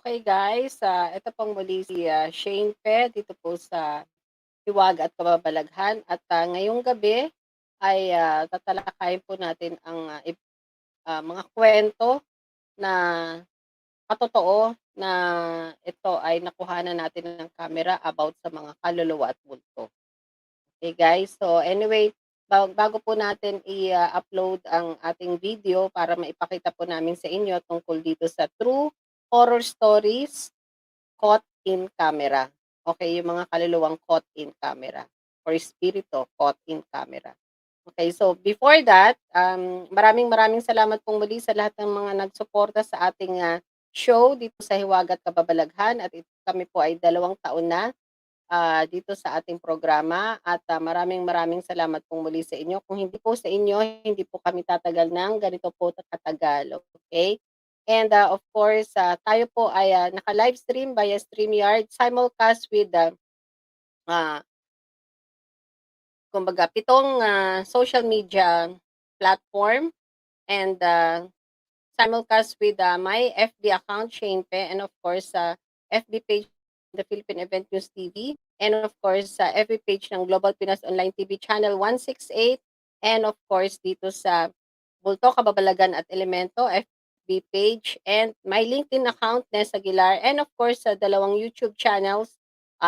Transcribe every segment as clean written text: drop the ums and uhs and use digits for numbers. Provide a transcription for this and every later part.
Okay guys, ito pong muli si, Shane dito po sa Hiwaga at Kababalaghan at, ngayong gabi ay, tatalakayin po natin ang, mga kwento na patotoo na ito ay nakuhanan natin ng kamera about sa mga kaluluwa at multo. Okay guys, so anyway, bago po natin upload ang ating video para maipakita po namin sa inyo tungkol dito sa true horror stories caught in camera. Okay, yung mga kaluluwang caught in camera or espiritu caught in camera. Okay, so before that, maraming salamat pong muli sa lahat ng mga nagsuporta sa ating, show dito sa Hiwaga at Kababalaghan at kami po ay 2 taon na, dito sa ating programa at, maraming salamat pong muli sa inyo. Kung hindi po sa inyo, hindi po kami tatagal ng ganito po katagal, okay? And, of course, tayo po ay, naka-livestream via StreamYard, simulcast with, ah, kumbaga 7, social media platform and, simulcast with, my FB account, SHAINE, and of course, sa FB page the Philippine Event News TV, and of course, sa FB page ng Global Pinas Online TV Channel 168, and of course, dito sa Bulto, Kababalagan at Elemento FB page, and my LinkedIn account, Ness Aguilar, and of course, sa 2 YouTube channels,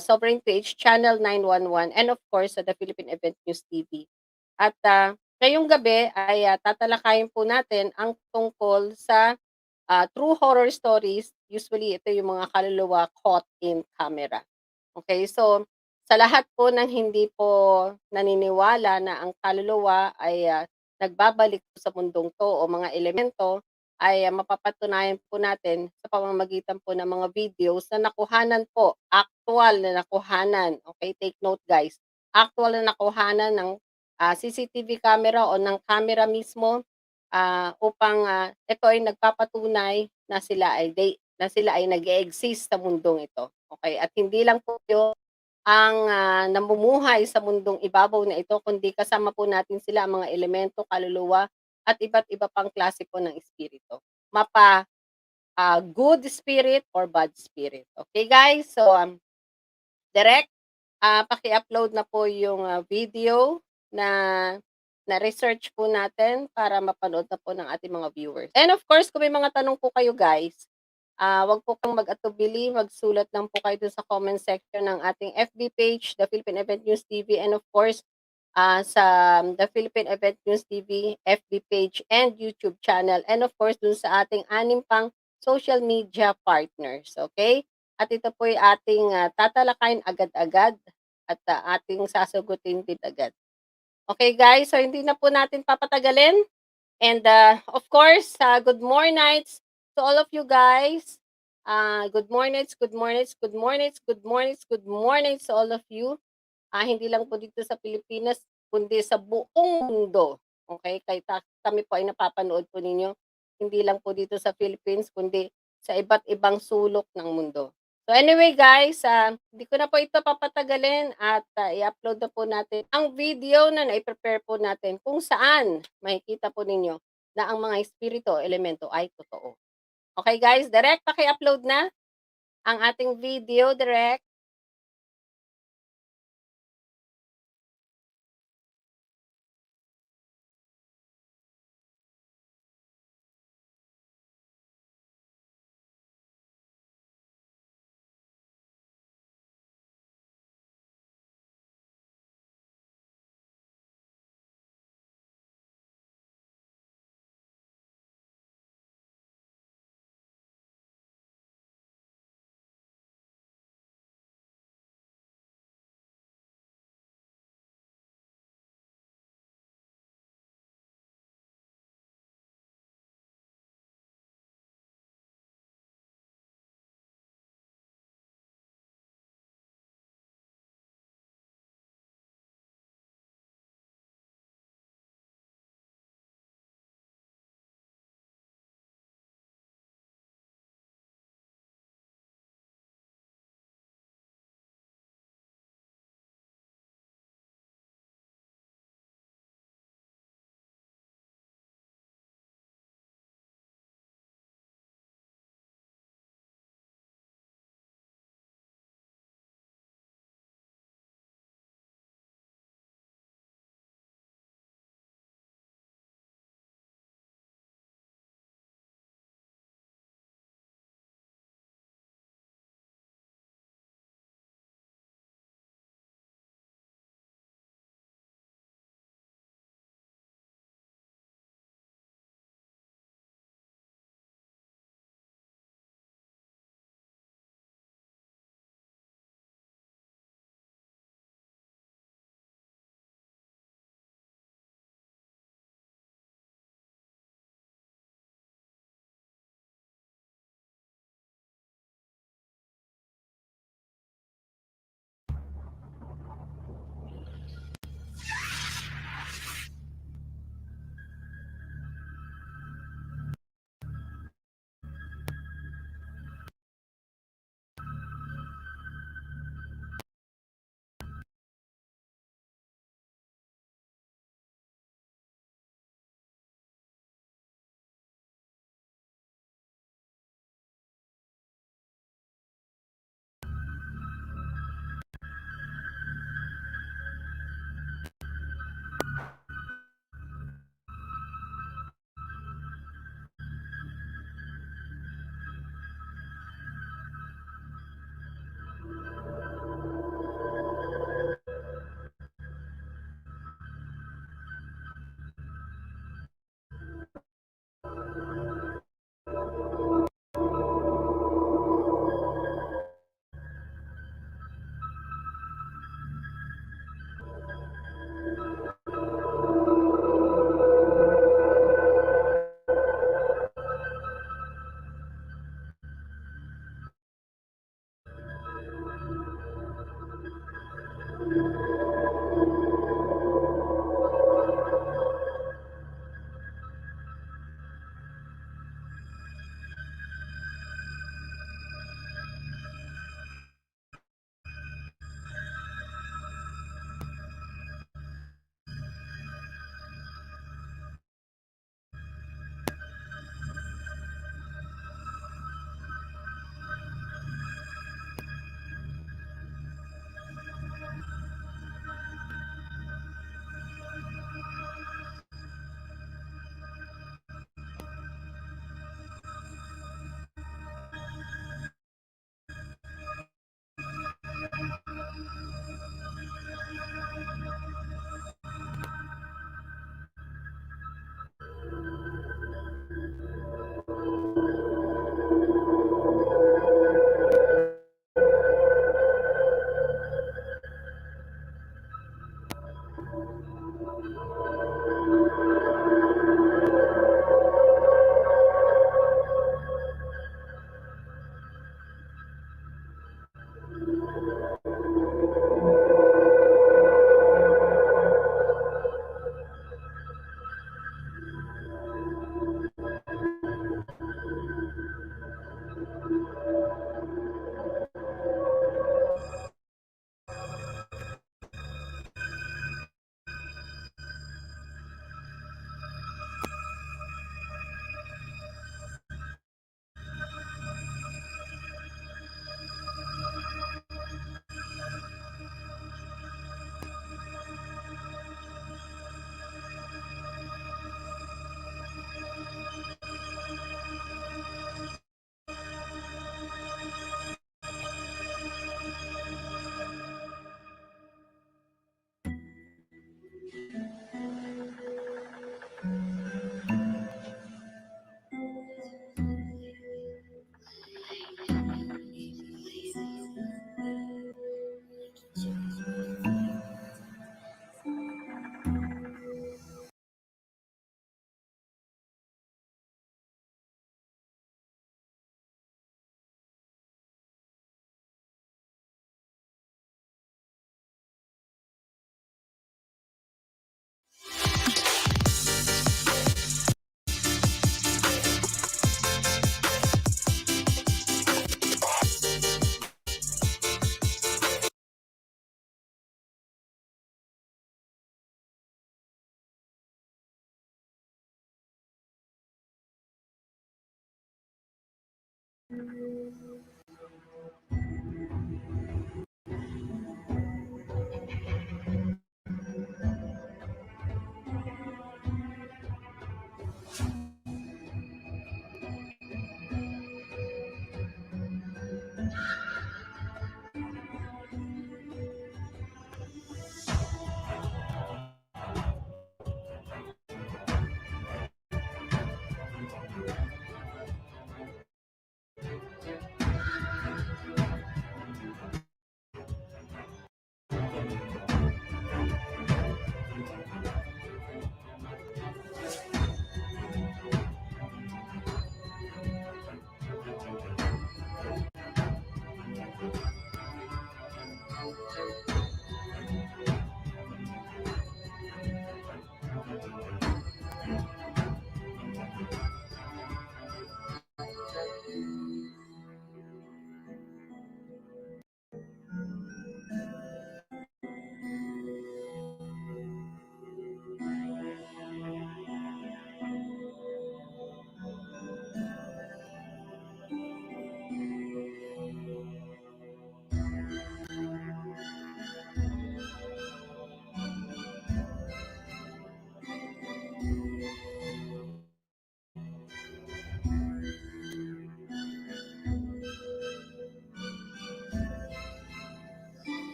Sovereign Page, Channel 911, and of course, sa the Philippine Event News TV. At, ngayong gabi ay, tatalakayin po natin ang tungkol sa, true horror stories. Usually ito yung mga kaluluwa caught in camera. Okay, so sa lahat po ng hindi po naniniwala na ang kaluluwa ay, nagbabalik po sa mundong 'to o mga elemento, ay, mapapatunayan po natin sa pamamagitan po ng mga videos na nakuhanan po, aktuwal na nakuhanan. Okay, take note guys, aktuwal na nakuhanan ng, CCTV camera o ng camera mismo, upang, ito ay nagpapatunay na sila ay nag-e-exist sa mundong ito, okay? At hindi lang po yun ang, namumuhay sa mundong ibabaw na ito kundi kasama po natin sila ang mga elemento, kaluluwa at iba't iba pang klase po ng espiritu. Good spirit or bad spirit. Okay guys? So, direct, paki-upload na po yung, video na na-research po natin para mapanood na po ng ating mga viewers. And of course, kung may mga tanong po kayo guys, wag po kang mag-atubili, magsulat lang po kayo dun sa comment section ng ating FB page, The Philippine Event News TV, and of course, sa The Philippine Event News TV, FB page, and YouTube channel. And of course, dun sa ating 6 pang social media partners, okay? At ito po ay ating, tatalakayin agad-agad at, ating sasagutin din agad. Okay guys, so hindi na po natin papatagalin. And, of course, good mornights to all of you guys. Good mornings, good mornings, good mornings, good mornings, good mornings to all of you. Hindi lang po dito sa Pilipinas, kundi sa buong mundo. Okay? Kahit kami po ay napapanood po ninyo, hindi lang po dito sa Philippines, kundi sa iba't ibang sulok ng mundo. So anyway guys, hindi ko na po ito papatagalin at i-upload na po natin ang video na nai-prepare po natin kung saan makikita po ninyo na ang mga espiritu o elemento ay totoo. Okay guys, direct paki-upload na ang ating video, direct.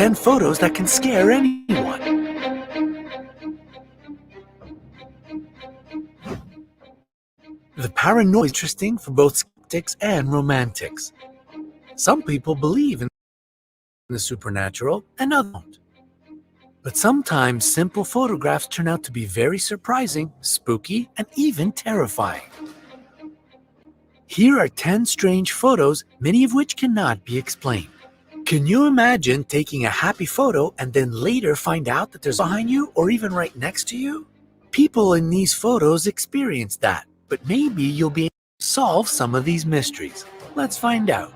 10 photos that can scare anyone. The paranoia is interesting for both skeptics and romantics. Some people believe in the supernatural and others don't. But sometimes simple photographs turn out to be very surprising, spooky, and even terrifying. Here are 10 strange photos, many of which cannot be explained. Can you imagine taking a happy photo and then later find out that there's behind you or even right next to you? People in these photos experience that, but maybe you'll be able to solve some of these mysteries. Let's find out.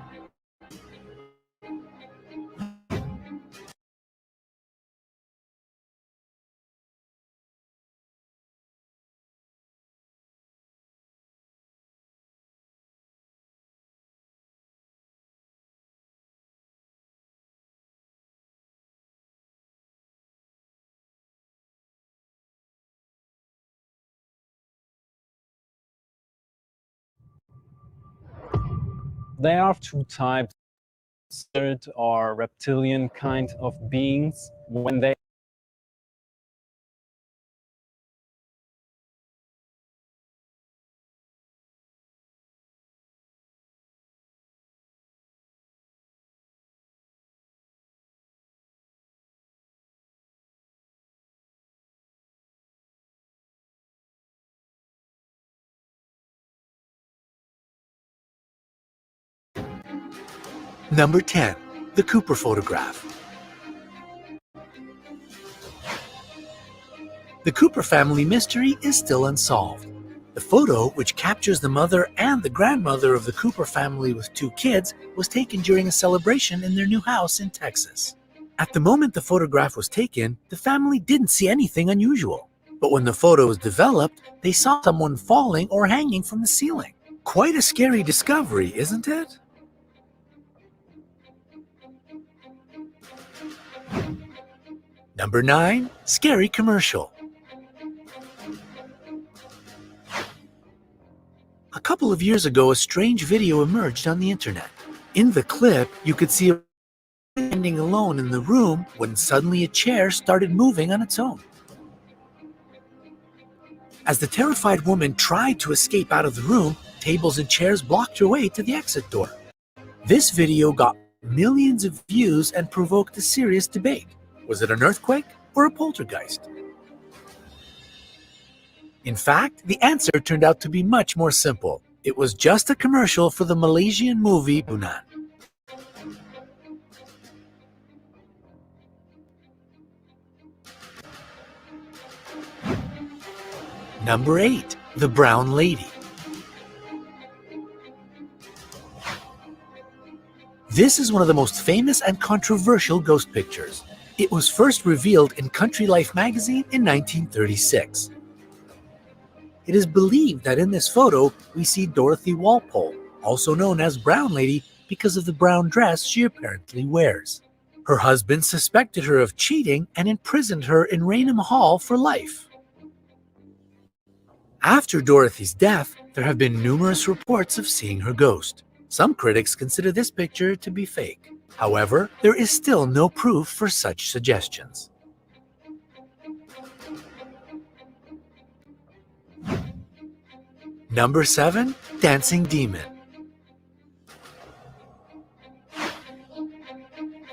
There are two types of spirit or reptilian kind of beings. When they Number 10. The Cooper photograph. The Cooper family mystery is still unsolved. The photo, which captures the mother and the grandmother of the Cooper family with 2 kids, was taken during a celebration in their new house in Texas. At the moment the photograph was taken, the family didn't see anything unusual. But when the photo was developed, they saw someone falling or hanging from the ceiling. Quite a scary discovery, isn't it? Number 9. Scary commercial. A couple of years ago, a strange video emerged on the internet. In the clip, you could see a woman standing alone in the room when suddenly a chair started moving on its own. As the terrified woman tried to escape out of the room, tables and chairs blocked her way to the exit door. This video got millions of views and provoked a serious debate. Was it an earthquake or a poltergeist? In fact, the answer turned out to be much more simple. It was just a commercial for the Malaysian movie Bunan. Number 8. The Brown Lady. This is one of the most famous and controversial ghost pictures. It was first revealed in Country Life magazine in 1936. It is believed that in this photo we see Dorothy Walpole, also known as Brown Lady because of the brown dress she apparently wears. Her husband suspected her of cheating and imprisoned her in Raynham Hall for life. After Dorothy's death, there have been numerous reports of seeing her ghost. Some critics consider this picture to be fake. However, there is still no proof for such suggestions. Number 7. Dancing Demon.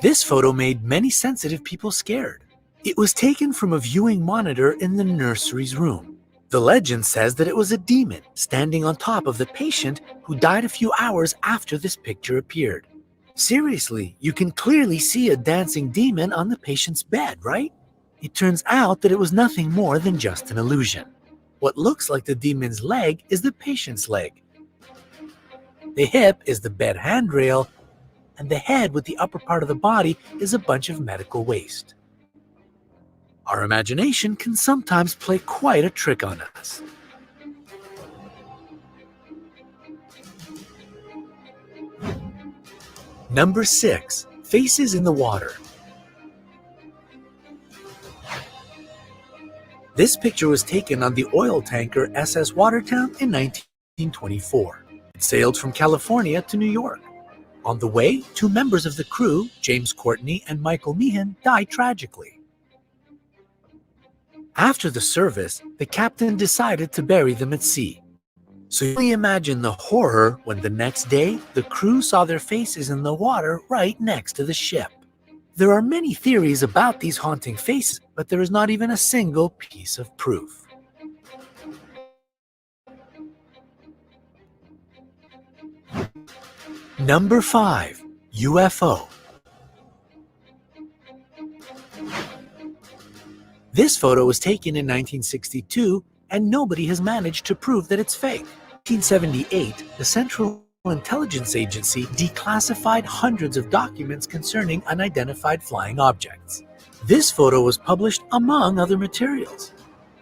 This photo made many sensitive people scared. It was taken from a viewing monitor in the nursery's room. The legend says that it was a demon standing on top of the patient who died a few hours after this picture appeared. Seriously, you can clearly see a dancing demon on the patient's bed, right? It turns out that it was nothing more than just an illusion. What looks like the demon's leg is the patient's leg. The hip is the bed handrail, and the head with the upper part of the body is a bunch of medical waste. Our imagination can sometimes play quite a trick on us. Number 6. Faces in the Water. This picture was taken on the oil tanker SS Watertown in 1924. It sailed from California to New York. On the way, two members of the crew, James Courtney and Michael Meehan, died tragically. After the service, the captain decided to bury them at sea. So you can imagine the horror when the next day, the crew saw their faces in the water right next to the ship. There are many theories about these haunting faces, but there is not even a single piece of proof. Number 5. UFO. This photo was taken in 1962, and nobody has managed to prove that it's fake. In 1978, the Central Intelligence Agency declassified hundreds of documents concerning unidentified flying objects. This photo was published among other materials.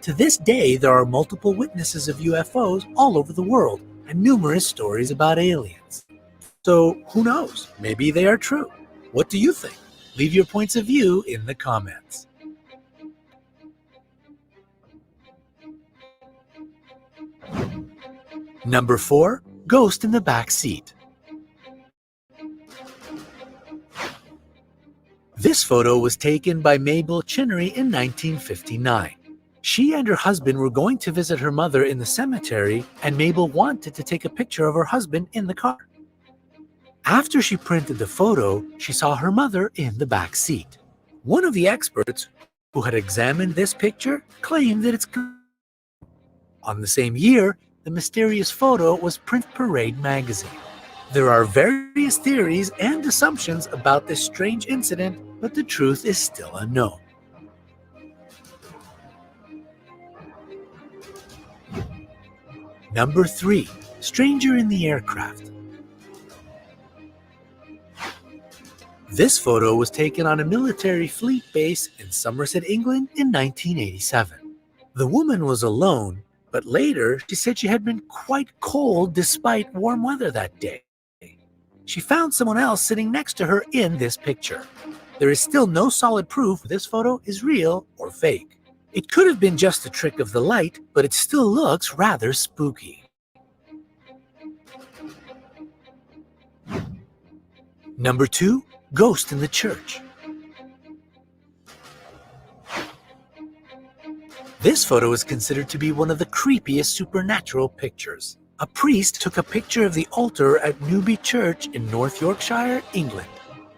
To this day, there are multiple witnesses of UFOs all over the world and numerous stories about aliens. So who knows? Maybe they are true. What do you think? Leave your points of view in the comments. Number 4. Ghost in the Back Seat. This photo was taken by Mabel Chinnery in 1959. She and her husband were going to visit her mother in the cemetery, and Mabel wanted to take a picture of her husband in the car. After she printed the photo, she saw her mother in the back seat. One of the experts who had examined this picture claimed that it's correct. On the same year, the mysterious photo was printed in Parade magazine. There are various theories and assumptions about this strange incident, but the truth is still unknown. Number 3. Stranger in the Aircraft. This photo was taken on a military fleet base in Somerset, England in 1987. The woman was alone, but later she said she had been quite cold despite warm weather that day. She found someone else sitting next to her in this picture. There is still no solid proof this photo is real or fake. It could have been just a trick of the light, but it still looks rather spooky. Number 2. Ghost in the Church. This photo is considered to be one of the creepiest supernatural pictures. A priest took a picture of the altar at Newby Church in North Yorkshire, England.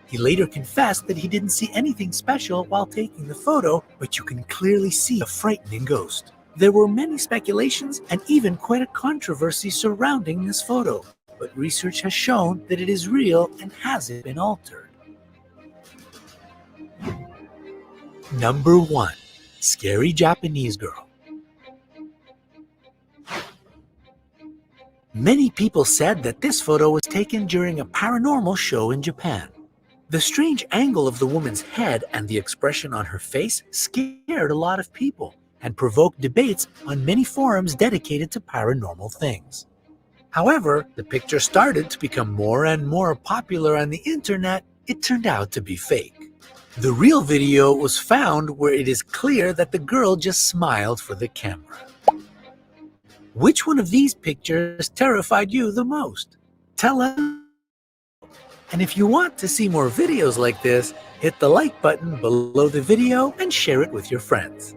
He later confessed that he didn't see anything special while taking the photo, but you can clearly see a frightening ghost. There were many speculations and even quite a controversy surrounding this photo, but research has shown that it is real and hasn't been altered. Number 1. Scary Japanese Girl. Many people said that this photo was taken during a paranormal show in Japan. The strange angle of the woman's head and the expression on her face scared a lot of people and provoked debates on many forums dedicated to paranormal things. However, the picture started to become more and more popular on the internet. It turned out to be fake. The real video was found where it is clear that the girl just smiled for the camera. Which one of these pictures terrified you the most? Tell us. And if you want to see more videos like this, hit the like button below the video and share it with your friends.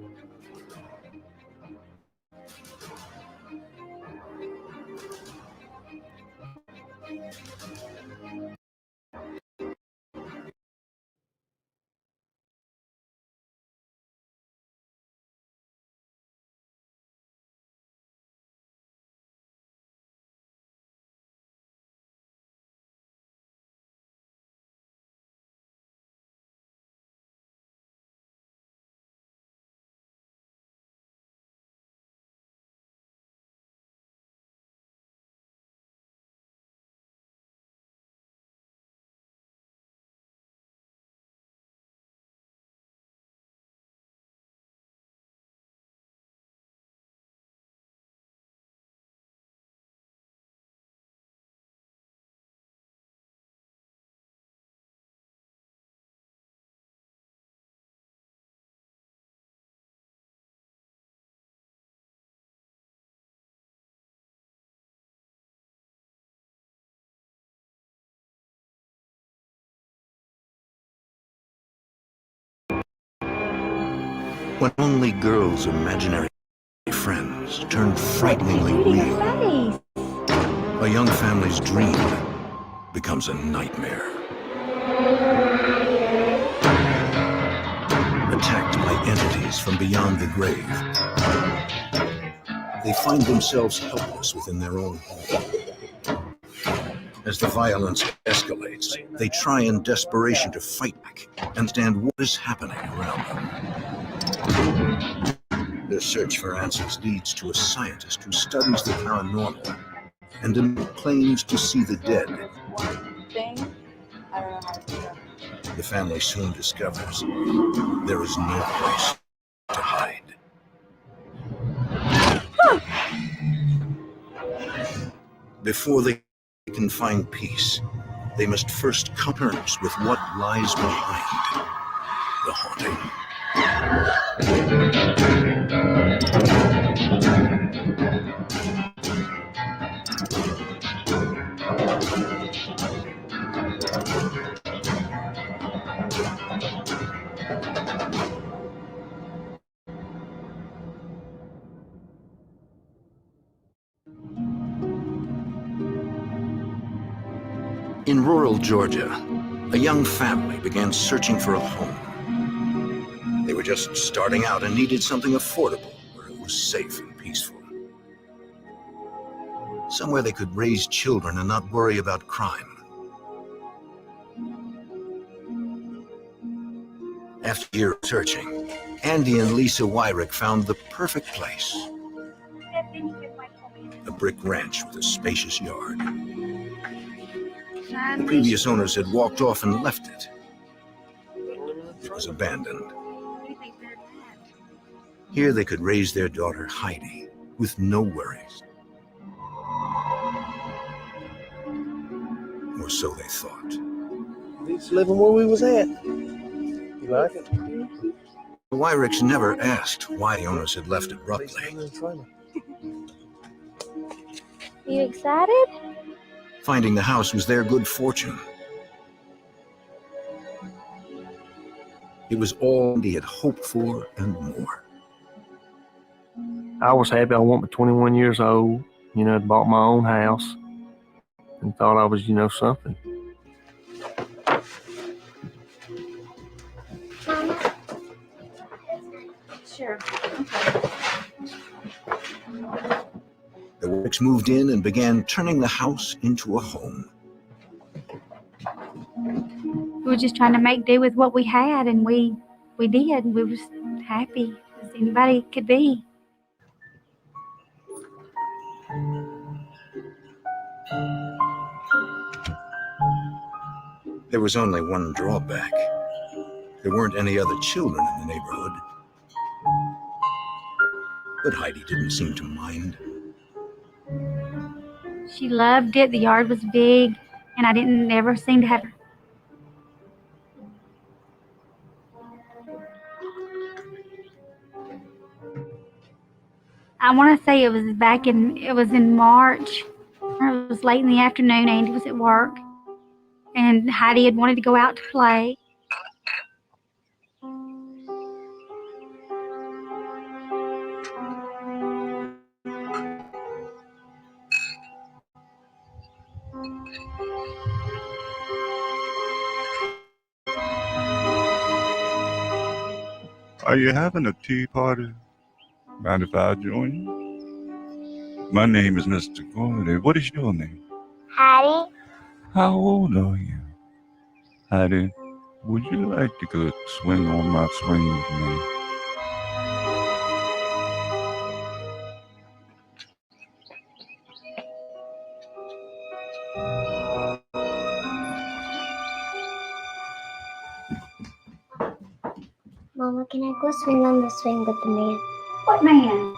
When only girls' imaginary friends turned frighteningly real, a young family's dream becomes a nightmare. Attacked by entities from beyond the grave, they find themselves helpless within their own home. As the violence escalates, they try in desperation to fight back and understand what is happening around them. Their search for answers leads to a scientist who studies the paranormal and claims to see the dead. The family soon discovers there is no place to hide. Before they can find peace, they must first come to terms with what lies behind the haunting. In rural Georgia, a young family began searching for a home. They were just starting out and needed something affordable where it was safe and peaceful. Somewhere they could raise children and not worry about crime. After a year of searching, Andy and Lisa Wyrick found the perfect place. A brick ranch with a spacious yard. The previous owners had walked off and left it. It was abandoned. Here they could raise their daughter Heidi with no worries. Or so they thought. He's living where we was at. You like it? The Wyricks never asked why the owners had left abruptly. You excited? Finding the house was their good fortune. It was all he had hoped for and more. I was happy. I wasn't 21 years old. I'd bought my own house and thought I was, something. Sure. The Wyricks moved in and began turning the house into a home. We were just trying to make do with what we had, and we did. We were happy as anybody could be. There was only one drawback. There weren't any other children in the neighborhood. But Heidi didn't seem to mind. She loved it. The yard was big, and I didn't ever seem to have. I want to say it was in March. It was late in the afternoon. Andy was at work, and Heidi had wanted to go out to play. Are you having a tea party? Mind if I join you? My name is Mr. Gordy. What is your name? Heidi? How old are you? Heidi, would you like to go swing on my swing with me? Mama, can I go swing on the swing with the man? What man?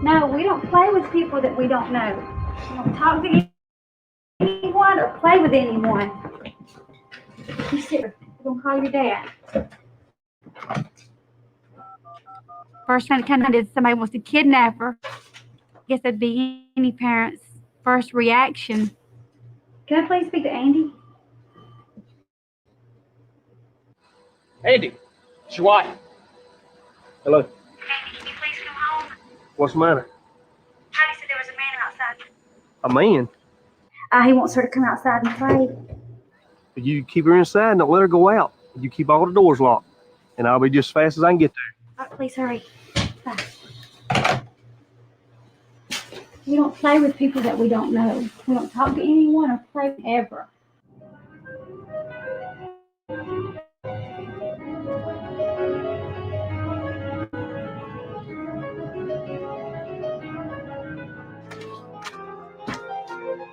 No, we don't play with people that we don't know. We don't talk to anyone or play with anyone. You sit here. We're going to call your dad. First thing that comes out is somebody wants to kidnap her, guess that'd be any parent's first reaction. Can I please speak to Andy? Andy, it's your wife. Hello. Andy, can you please come home? What's the matter? Heidi said there was a man outside. A man? He wants her to come outside and play. You keep her inside and don't let her go out. You keep all the doors locked. And I'll be just as fast as I can get there. Please hurry. Bye. We don't play with people that we don't know. We don't talk to anyone or play ever.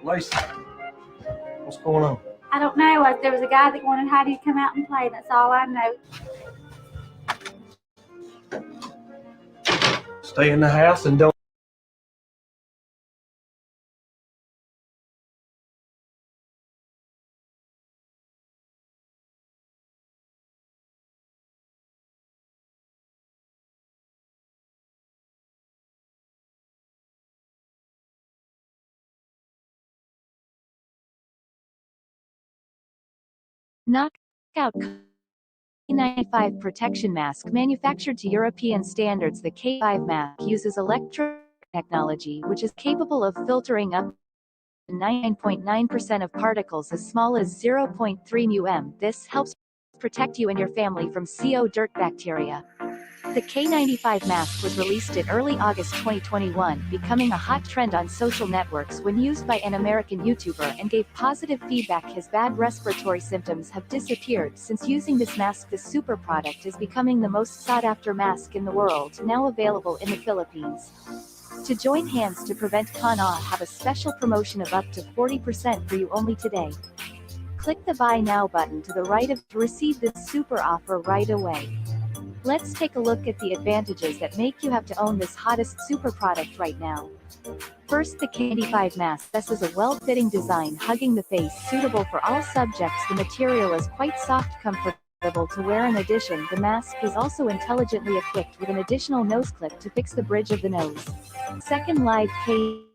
Lacey, what's going on? I don't know. There was a guy that wanted Heidi to come out and play. That's all I know. Stay in the house and don't. Knockout K95 protection mask manufactured to European standards. The K5 mask uses electronic technology which is capable of filtering up to 99.9% of particles as small as 0.3 μm. This helps protect you and your family from CO dirt bacteria. The K95 mask was released in early August 2021, becoming a hot trend on social networks when used by an American YouTuber and gave positive feedback. His bad respiratory symptoms have disappeared since using this mask. The super product is becoming the most sought-after mask in the world, now available in the Philippines. To join hands to prevent Con-Aw have a special promotion of up to 40% for you only today. Click the Buy Now button to the right to receive this super offer right away. Let's take a look at the advantages that make you have to own this hottest super product right now. First, the K95 mask. This is a well-fitting design hugging the face, suitable for all subjects. The material is quite soft, comfortable to wear. In addition, the mask is also intelligently equipped with an additional nose clip to fix the bridge of the nose. Second, live K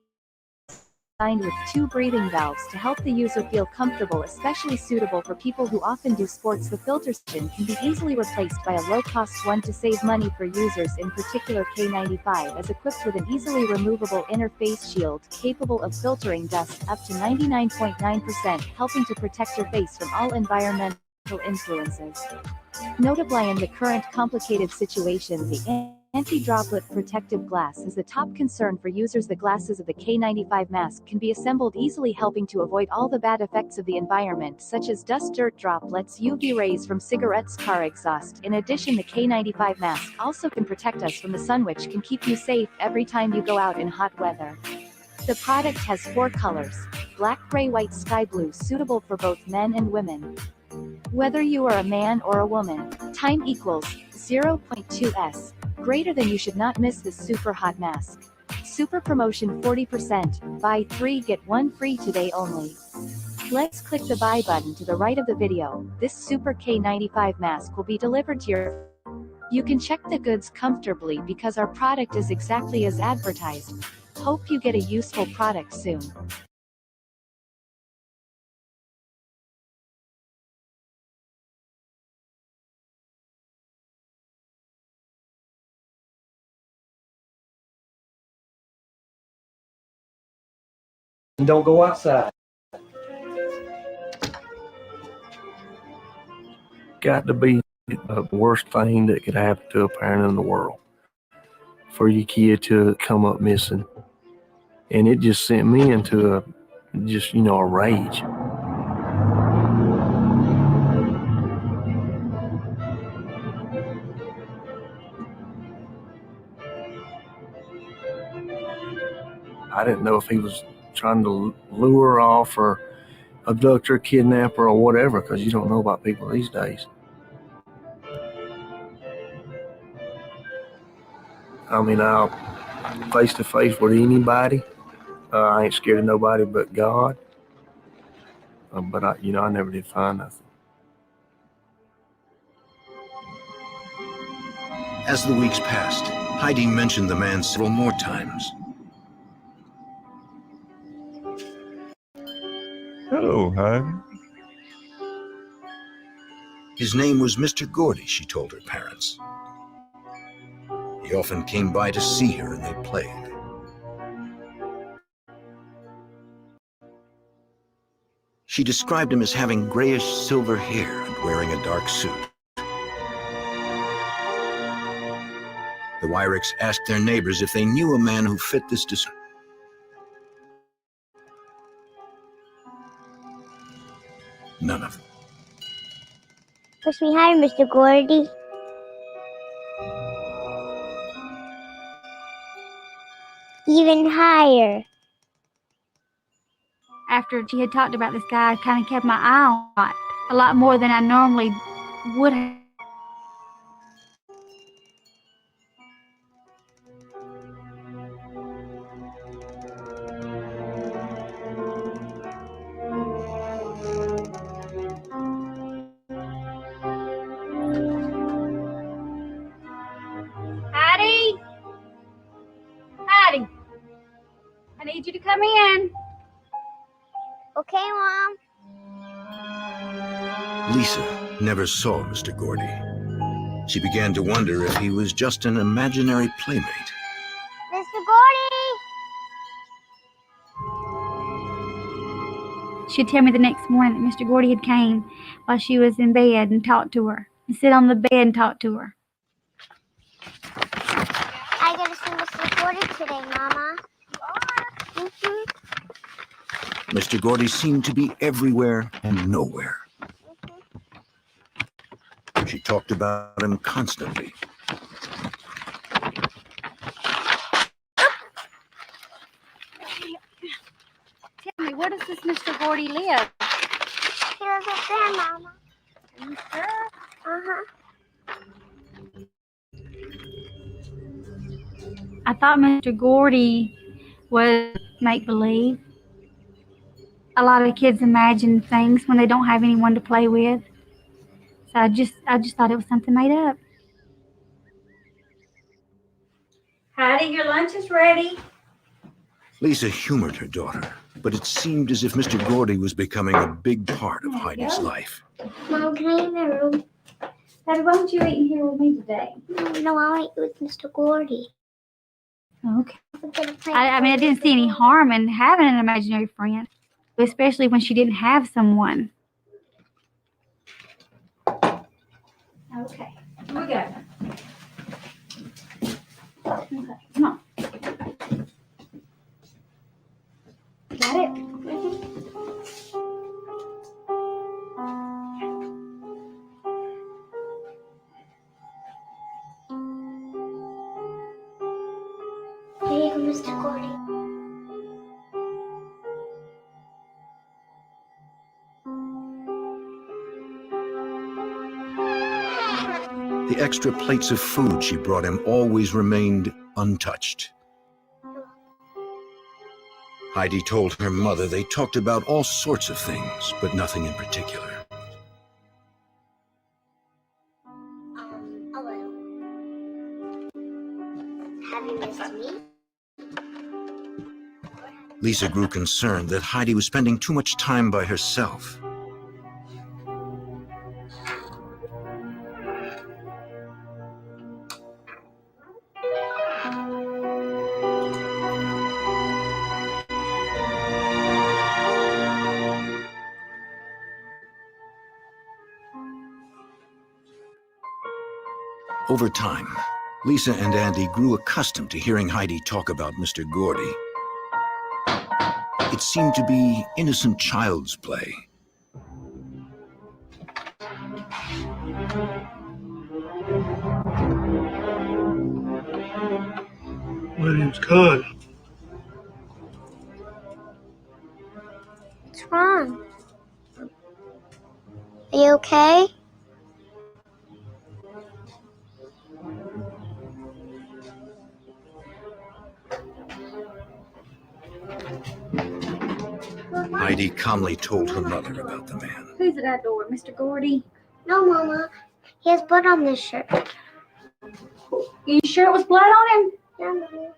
designed with 2 breathing valves to help the user feel comfortable, especially suitable for people who often do sports. The filter skin can be easily replaced by a low-cost one to save money for users. In particular, K95 is equipped with an easily removable inner face shield, capable of filtering dust up to 99.9%, helping to protect your face from all environmental influences. Notably, in the current complicated situation, the anti-droplet protective glass is the top concern for users. The glasses of the K95 mask can be assembled easily, helping to avoid all the bad effects of the environment, such as dust, dirt, droplets, UV rays from cigarettes, car exhaust. In addition, the K95 mask also can protect us from the sun, which can keep you safe every time you go out in hot weather. The product has 4 colors: black, gray, white, sky blue, suitable for both men and women. Whether you are a man or a woman, time equals 0.2s. Greater than. You should not miss this super hot mask. Super promotion 40%, buy 3 get 1 free today only. Let's click the buy button to the right of the video. This super K95 mask will be delivered to your. You can check the goods comfortably because our product is exactly as advertised. Hope you get a useful product soon. And don't go outside. Got to be the worst thing that could happen to a parent in the world, for your kid to come up missing. And it just sent me into a rage. I didn't know if he was trying to lure her off or abduct her, kidnap her, or whatever, because you don't know about people these days. I mean, I'll face to face with anybody. I ain't scared of nobody but God. But I never did find nothing. As the weeks passed, Heidi mentioned the man several more times. Hello, Heidi. His name was Mr. Gordy, she told her parents. He often came by to see her and they played. She described him as having grayish silver hair and wearing a dark suit. The Wyricks asked their neighbors if they knew a man who fit this description. None of them. Push me higher, Mr. Gordy. Even higher. After she had talked about this guy, I kind of kept my eye on it a lot more than I normally would have. Heidi! Heidi! I need you to come in. Okay, Mom. Lisa never saw Mr. Gordy. She began to wonder if he was just an imaginary playmate. Mr. Gordy! She'd tell me the next morning that Mr. Gordy had came while she was in bed and talked to her. And sit on the bed and talk to her. I gotta see Mr. Gordy today, Mama. Mr. Gordy seemed to be everywhere and nowhere. She talked about him constantly. Tell me, where does this Mr. Gordy live? He lives up there, Mama. Are you sure? Uh-huh. I thought Mr. Gordy was make-believe. A lot of kids imagine things when they don't have anyone to play with. So I just thought it was something made up. Heidi, your lunch is ready. Lisa humored her daughter, but it seemed as if Mr. Gordy was becoming a big part of Heidi's life. Mom, can I eat in the room? Heidi, why don't you eat in here with me today? No, I want to eat with Mr. Gordy. Okay. I mean, I didn't see any harm in having an imaginary friend, especially when she didn't have someone. Okay, here we go. Okay, come on. Got it? Here you go, Mr. Gordy. The extra plates of food she brought him always remained untouched. Heidi told her mother they talked about all sorts of things, but nothing in particular. A little. Have you missed me? Lisa grew concerned that Heidi was spending too much time by herself. Over time, Lisa and Andy grew accustomed to hearing Heidi talk about Mr. Gordy. It seemed to be innocent child's play. My name's Cod. What's wrong? Are you okay? Heidi calmly told her mother about the man. Who's at that door, Mr. Gordy? No, Mama. He has blood on this shirt. Are you sure it was blood on him? Yeah, Mama.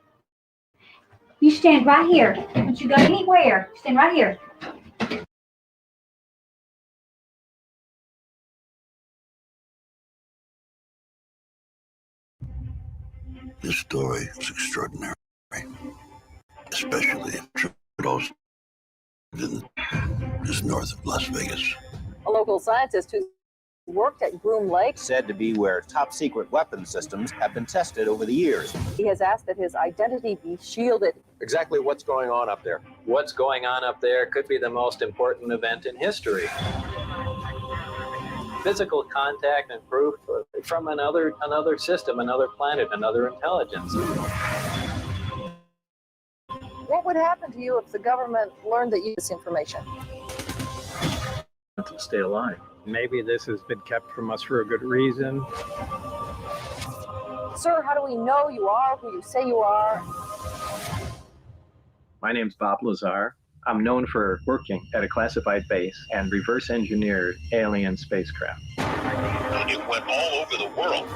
You stand right here. Don't you go anywhere. Stand right here. This story is extraordinary, especially those just north of Las Vegas. A local scientist who worked at Groom Lake said to be where top secret weapon systems have been tested over the years. He has asked that his identity be shielded. Exactly what's going on up there? What's going on up there could be the most important event in history. Physical contact and proof from another system, another planet, another intelligence. What would happen to you if the government learned that you had this information? To stay alive. Maybe this has been kept from us for a good reason. Sir, how do we know you are who you say you are? My name's Bob Lazar. I'm known for working at a classified base and reverse engineered alien spacecraft. It went all over the world.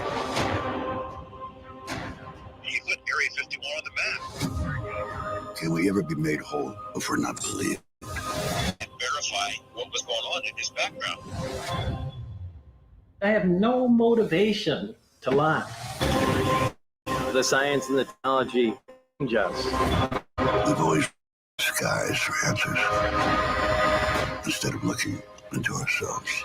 He put Area 51 on the map. Can we ever be made whole if we're not believed? And verify what was going on in his background. I have no motivation to lie. The science and the technology just. We've always skies for answers instead of looking into ourselves.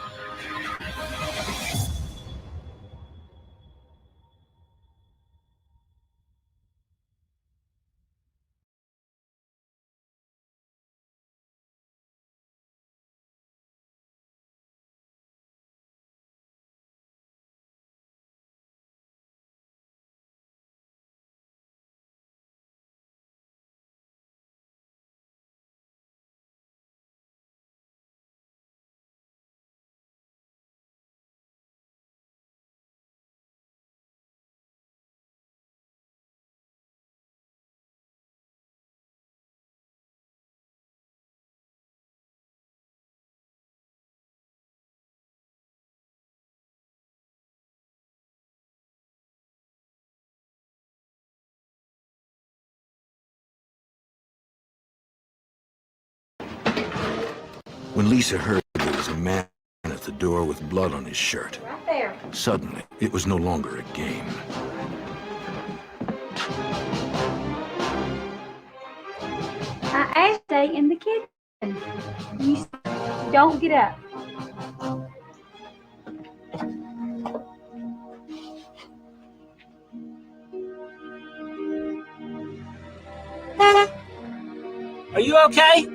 When Lisa heard there was a man at the door with blood on his shirt, Right there. suddenly it was no longer a game. I asked stay in the kitchen. You don't get up. Are you okay?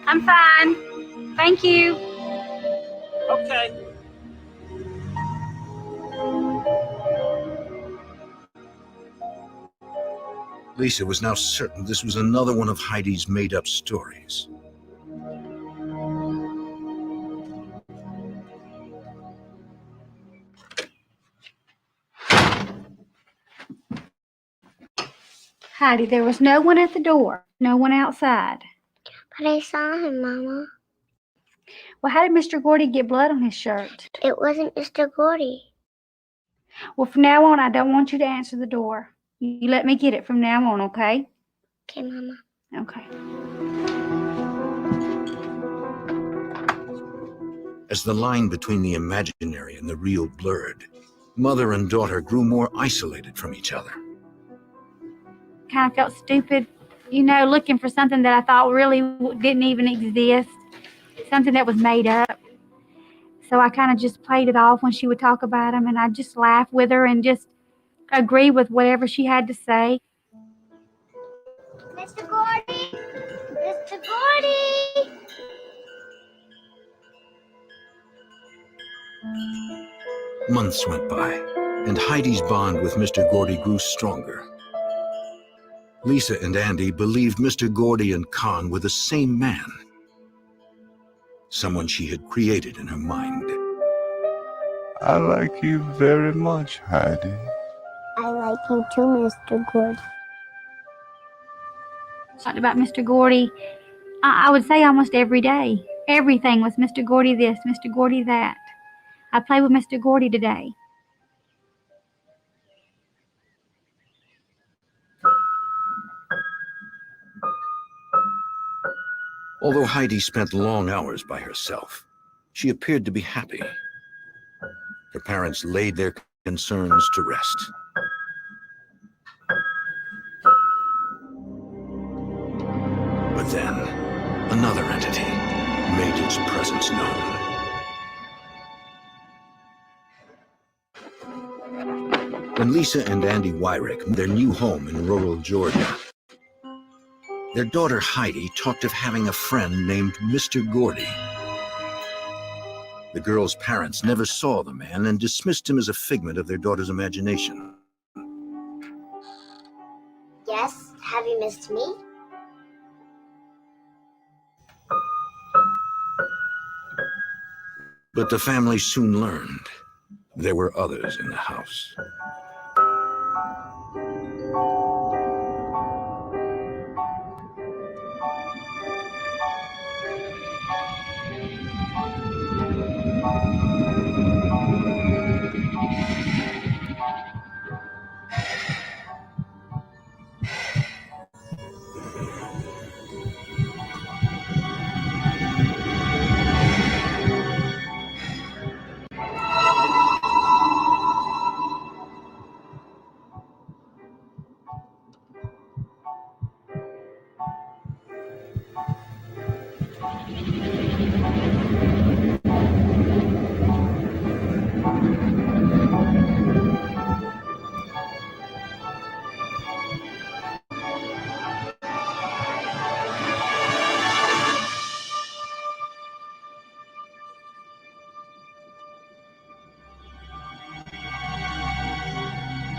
I'm fine. Thank you. Okay. Lisa was now certain this was another one of Heidi's made-up stories. Heidi, there was no one at the door. No one outside. But I saw him, Mama. Well, how did Mr. Gordy get blood on his shirt? It wasn't Mr. Gordy. Well, from now on, I don't want you to answer the door. You let me get it from now on, okay? Okay, Mama. Okay. As the line between the imaginary and the real blurred, mother and daughter grew more isolated from each other. Kind of felt stupid, looking for something that I thought really didn't even exist, something that was made up. So I kind of just played it off when she would talk about him, and I'd just laugh with her and just agree with whatever she had to say. Mr. Gordy! Mr. Gordy! Months went by, and Heidi's bond with Mr. Gordy grew stronger. Lisa and Andy believed Mr. Gordy and Con were the same man, someone she had created in her mind. I like you very much, Heidi. I like you too, Mr. Gordy. Talked about Mr. Gordy, I would say almost every day. Everything was Mr. Gordy this, Mr. Gordy that. I played with Mr. Gordy today. Although Heidi spent long hours by herself, she appeared to be happy. Her parents laid their concerns to rest. But then, another entity made its presence known. When Lisa and Andy Wyrick moved their new home in rural Georgia, their daughter Heidi talked of having a friend named Mr. Gordy. The girl's parents never saw the man and dismissed him as a figment of their daughter's imagination. Yes, have you missed me? But the family soon learned there were others in the house.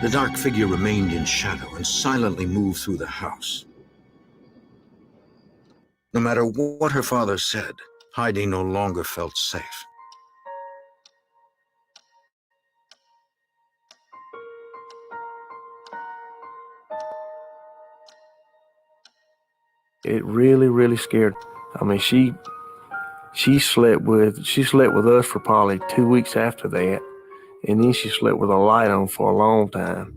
The dark figure remained in shadow and silently moved through the house. No matter what her father said, Heidi no longer felt safe. It really, really scared her. I mean, she slept with us for probably 2 weeks after that, and then she slept with a light on for a long time.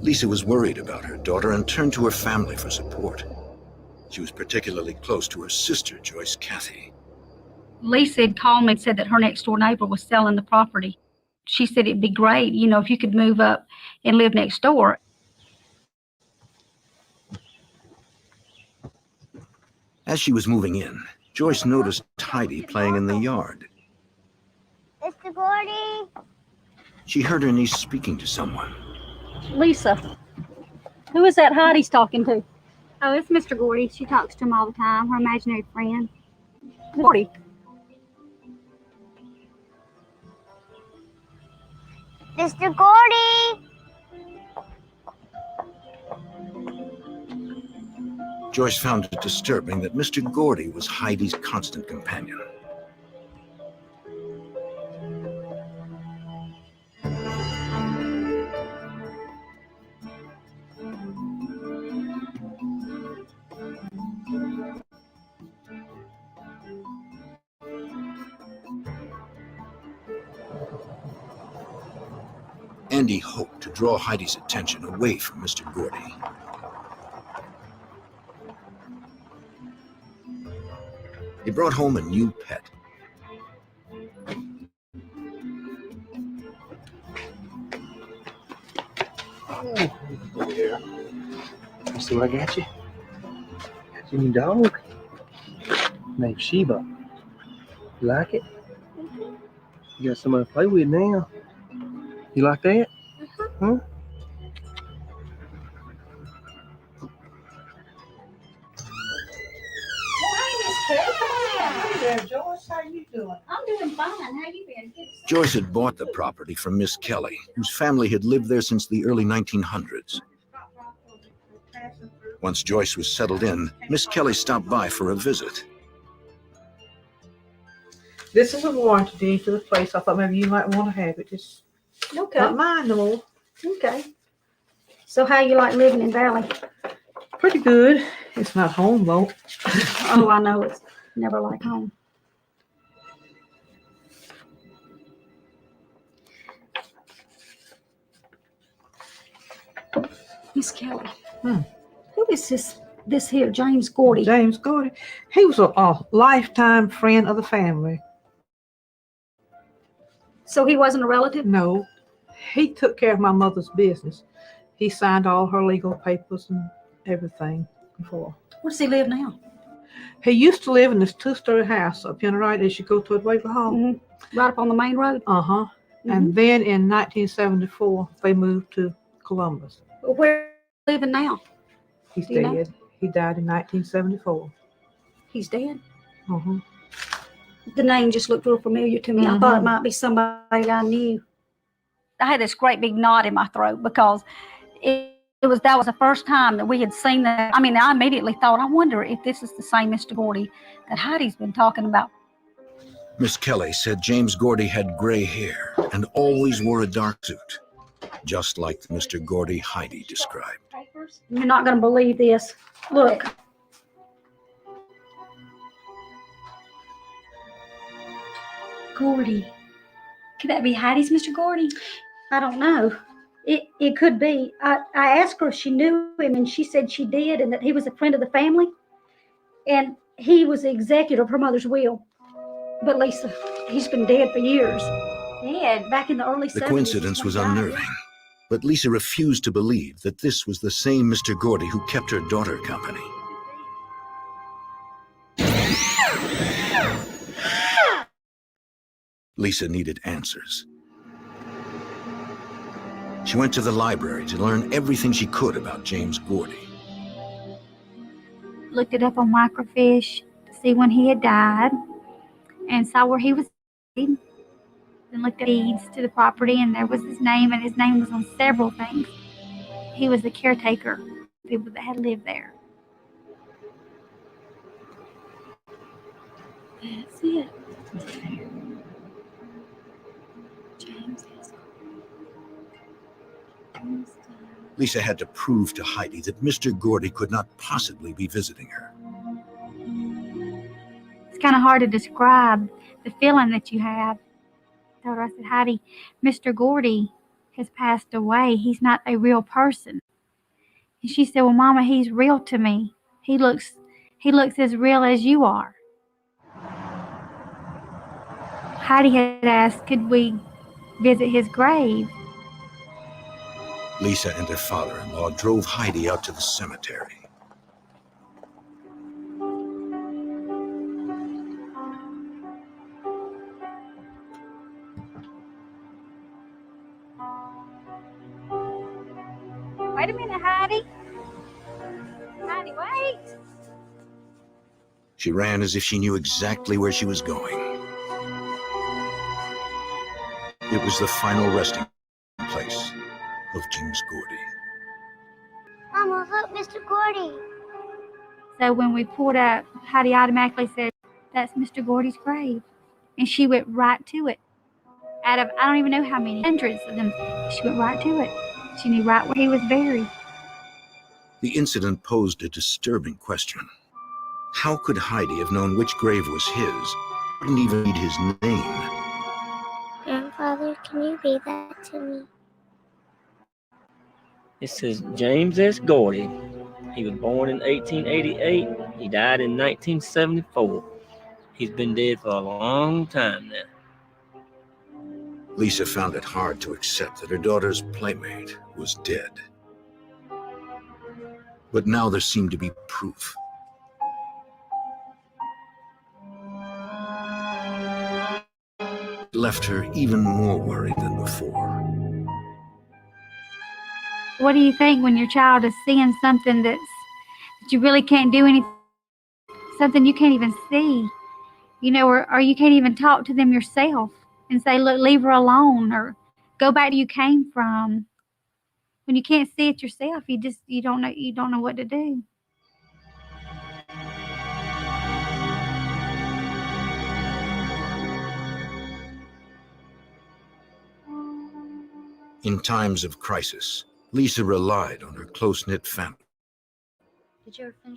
Lisa was worried about her daughter and turned to her family for support. She was particularly close to her sister, Joyce Cathy. Lisa had called me and said that her next door neighbor was selling the property. She said it'd be great, if you could move up and live next door. As she was moving in, Joyce noticed Heidi playing in the yard. Mr. Gordy? She heard her niece speaking to someone. Lisa, who is that Heidi's talking to? Oh, it's Mr. Gordy. She talks to him all the time, her imaginary friend. Gordy. Mr. Gordy! Joyce found it disturbing that Mr. Gordy was Heidi's constant companion. Andy hoped to draw Heidi's attention away from Mr. Gordy. He brought home a new pet. Oh, yeah. You see what I got you? Got you a new dog named Sheba. You like it? You got somebody to play with now. You like that? Huh? Hey there, Joyce. How you doing? I'm doing fine. How you been? Joyce had bought the property from Miss Kelly, whose family had lived there since the early 1900s. Once Joyce was settled in, Miss Kelly stopped by for a visit. This is a warranty deed for the place. I thought maybe you might want to have it. Just Okay. not mine no more. Okay. So how you like living in Valley? Pretty good. It's not home though. Oh, I know it's never like home. Miss Kelly, Who is this here, James Gordy? James Gordy. He was a lifetime friend of the family. So he wasn't a relative? No. He took care of my mother's business. He signed all her legal papers and everything before. Where does he live now? He used to live in this 2-story highs up here on the right as you go toward Waverly Hall. Mm-hmm. Right up on the main road? Uh-huh. Mm-hmm. And then in 1974, they moved to Columbus. Where are you living now? He's dead. Know? He died in 1974. He's dead? Uh-huh. The name just looked real familiar to me. I thought it might be somebody I knew. I had this great big knot in my throat because that was the first time that we had seen that. I mean, I immediately thought, I wonder if this is the same Mr. Gordy that Heidi's been talking about. Miss Kelly said James Gordy had gray hair and always wore a dark suit, just like Mr. Gordy Heidi described. You're not going to believe this. Look. Gordy. Could that be Heidi's Mr. Gordy? I don't know. It could be. I asked her if she knew him, and she said she did, and that he was a friend of the family. And he was the executor of her mother's will. But Lisa, he's been dead for years. Dead? Back in the early 70s. The coincidence was unnerving, but Lisa refused to believe that this was the same Mr. Gordy who kept her daughter company. Lisa needed answers. She went to the library to learn everything she could about James Gordy. Looked it up on microfiche to see when he had died and saw where he was buried. Then looked at deeds to the property, and there was his name, and his name was on several things. He was the caretaker of people that had lived there. That's it. James. Lisa had to prove to Heidi that Mr. Gordy could not possibly be visiting her. It's kind of hard to describe the feeling that you have. I told her, I said, Heidi, Mr. Gordy has passed away. He's not a real person. And she said, well, Mama, he's real to me. He looks as real as you are. Heidi had asked, could we visit his grave? Lisa and her father-in-law drove Heidi out to the cemetery. Wait a minute, Heidi. Heidi, wait. She ran as if she knew exactly where she was going. It was the final resting place of James Gordy. Mama, look, Mr. Gordy. So when we pulled up, Heidi automatically said, that's Mr. Gordy's grave. And she went right to it. Out of, I don't even know how many, hundreds of them, she went right to it. She knew right where he was buried. The incident posed a disturbing question. How could Heidi have known which grave was his? Couldn't even read his name. Grandfather, can you read that to me? It says James S. Gordy. He was born in 1888. He died in 1974. He's been dead for a long time now. Lisa found it hard to accept that her daughter's playmate was dead. But now there seemed to be proof. It left her even more worried than before. What do you think when your child is seeing something that you really can't do anything, something you can't even see, you know, or you can't even talk to them yourself and say, look, leave her alone, or go back to where you came from. When you can't see it yourself, you don't know what to do. In times of crisis, Lisa relied on her close-knit family.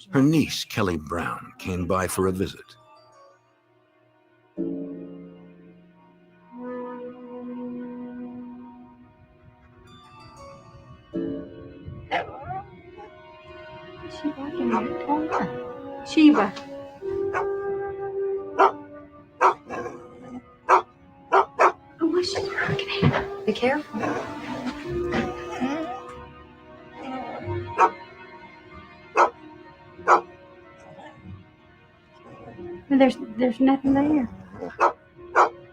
Her niece, Kelly Brown, came by for a visit. She barking at it. Sheba. Oh, what's she barking at? Be careful. There's nothing there.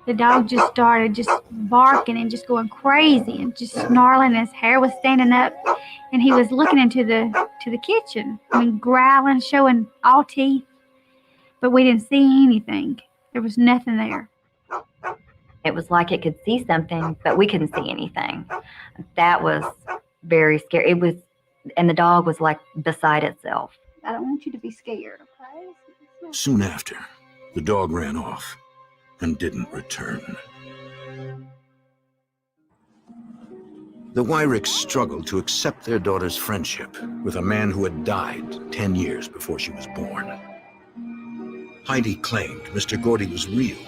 The dog just started just barking and just going crazy and just snarling. His hair was standing up, and he was looking into the kitchen. I mean, growling, showing all teeth, but we didn't see anything. There was nothing there. It was like it could see something, but we couldn't see anything. That was very scary. It was, and the dog was like beside itself. I don't want you to be scared, okay? Soon after, the dog ran off and didn't return. The Wyricks struggled to accept their daughter's friendship with a man who had died 10 years before she was born. Heidi claimed Mr. Gordy was real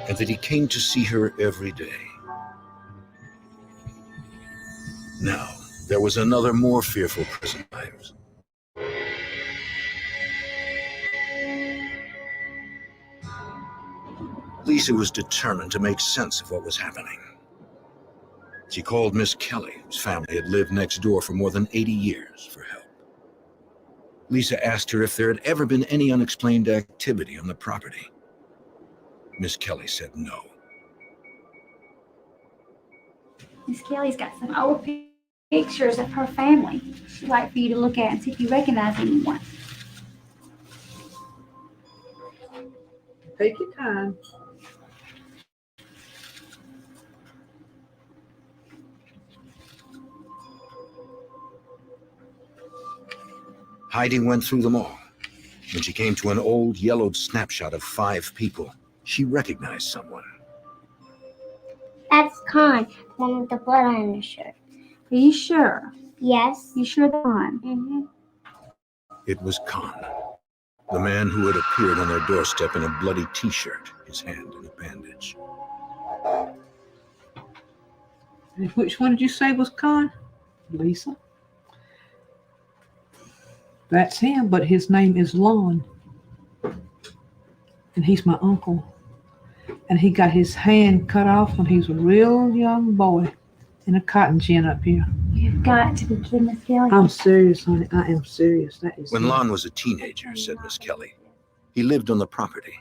and that he came to see her every day. Now, there was another more fearful prison lives. Lisa was determined to make sense of what was happening. She called Miss Kelly, whose family had lived next door for more than 80 years, for help. Lisa asked her if there had ever been any unexplained activity on the property. Miss Kelly said no. Miss Kelly's got some old pictures of her family she'd like for you to look at and see if you recognize anyone. Take your time. Heidi went through them all. When she came to an old, yellowed snapshot of 5 people, she recognized someone. That's Con, the one with the blood on his shirt. Are you sure? Yes. You sure that's Con? Mm-hmm. It was Con, the man who had appeared on their doorstep in a bloody t-shirt, his hand in a bandage. And which one did you say was Con? Lisa? That's him, but his name is Lon. And he's my uncle. And he got his hand cut off when he was a real young boy in a cotton gin up here. You've got to be kidding, Miss Kelly. I'm serious, honey. I am serious. That is When him. Lon was a teenager, said Miss Kelly, he lived on the property.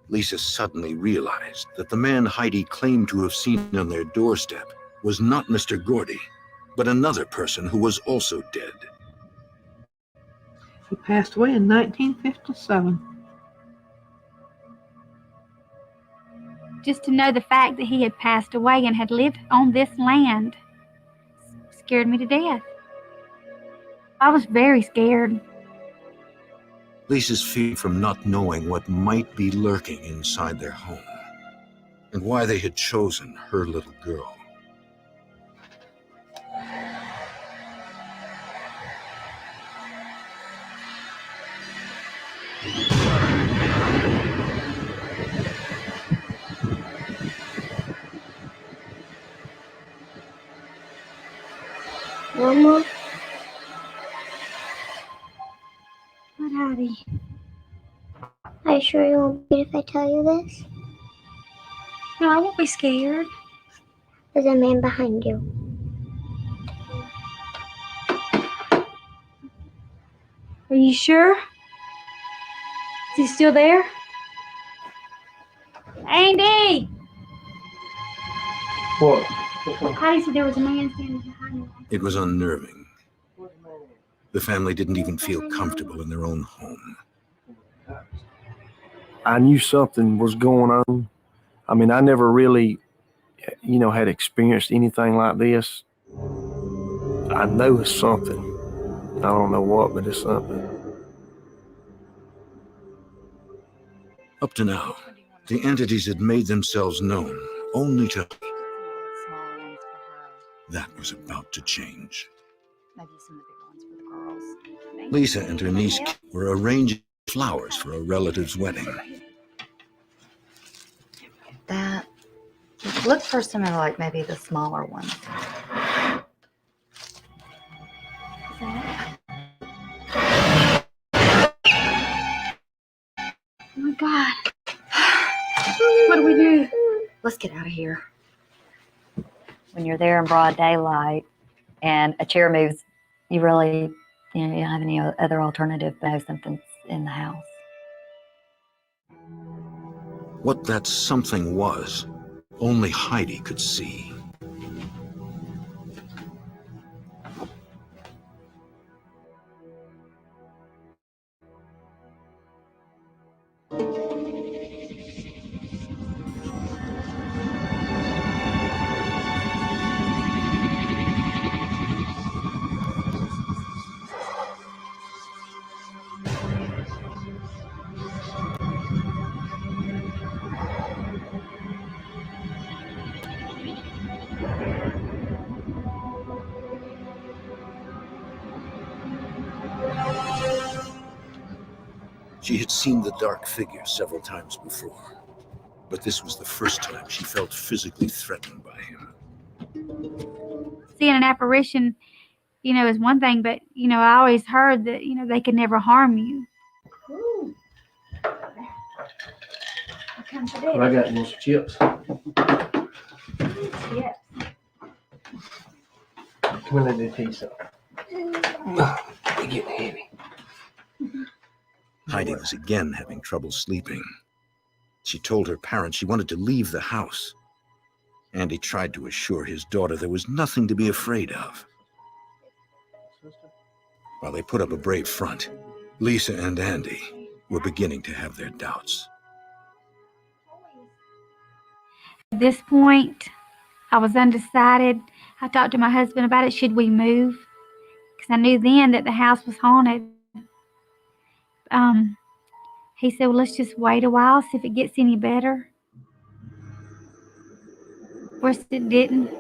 Lisa suddenly realized that the man Heidi claimed to have seen on their doorstep was not Mr. Gordy, but another person who was also dead. He passed away in 1957. Just to know the fact that he had passed away and had lived on this land scared me to death. I was very scared. Lisa's fear from not knowing what might be lurking inside their home, and why they had chosen her little girl. Mama? What, Daddy? Are you sure you won't be if I tell you this? No, I won't be scared. There's a man behind you. Are you sure? Is he still there? Andy! What? Heidi said there was a man standing behind you. It was unnerving. The family didn't even feel comfortable in their own home. I knew something was going on. I mean, I never really, had experienced anything like this. I know it's something. I don't know what, but it's something. Up to now, the entities had made themselves known only to... That was about to change. Maybe some of the big ones for the girls. Lisa and her niece were arranging flowers for a relative's wedding. That. Look for some of like maybe the smaller ones. God. What do we do? Let's get out of here. When you're there in broad daylight and a chair moves, you really, you don't have any other alternative but know something's in the house. What that something was, only Heidi could see. She had seen the dark figure several times before, but this was the first time she felt physically threatened by him. Seeing an apparition, is one thing, but, I always heard that, they could never harm you. Ooh. I got those chips. Yes. Come on, let me taste some. They're getting heavy. Heidi was again having trouble sleeping. She told her parents she wanted to leave the house. Andy tried to assure his daughter there was nothing to be afraid of. While they put up a brave front, Lisa and Andy were beginning to have their doubts. At this point, I was undecided. I talked to my husband about it. Should we move? Because I knew then that the house was haunted. He said, well, let's just wait a while, see if it gets any better. Of course, it didn't.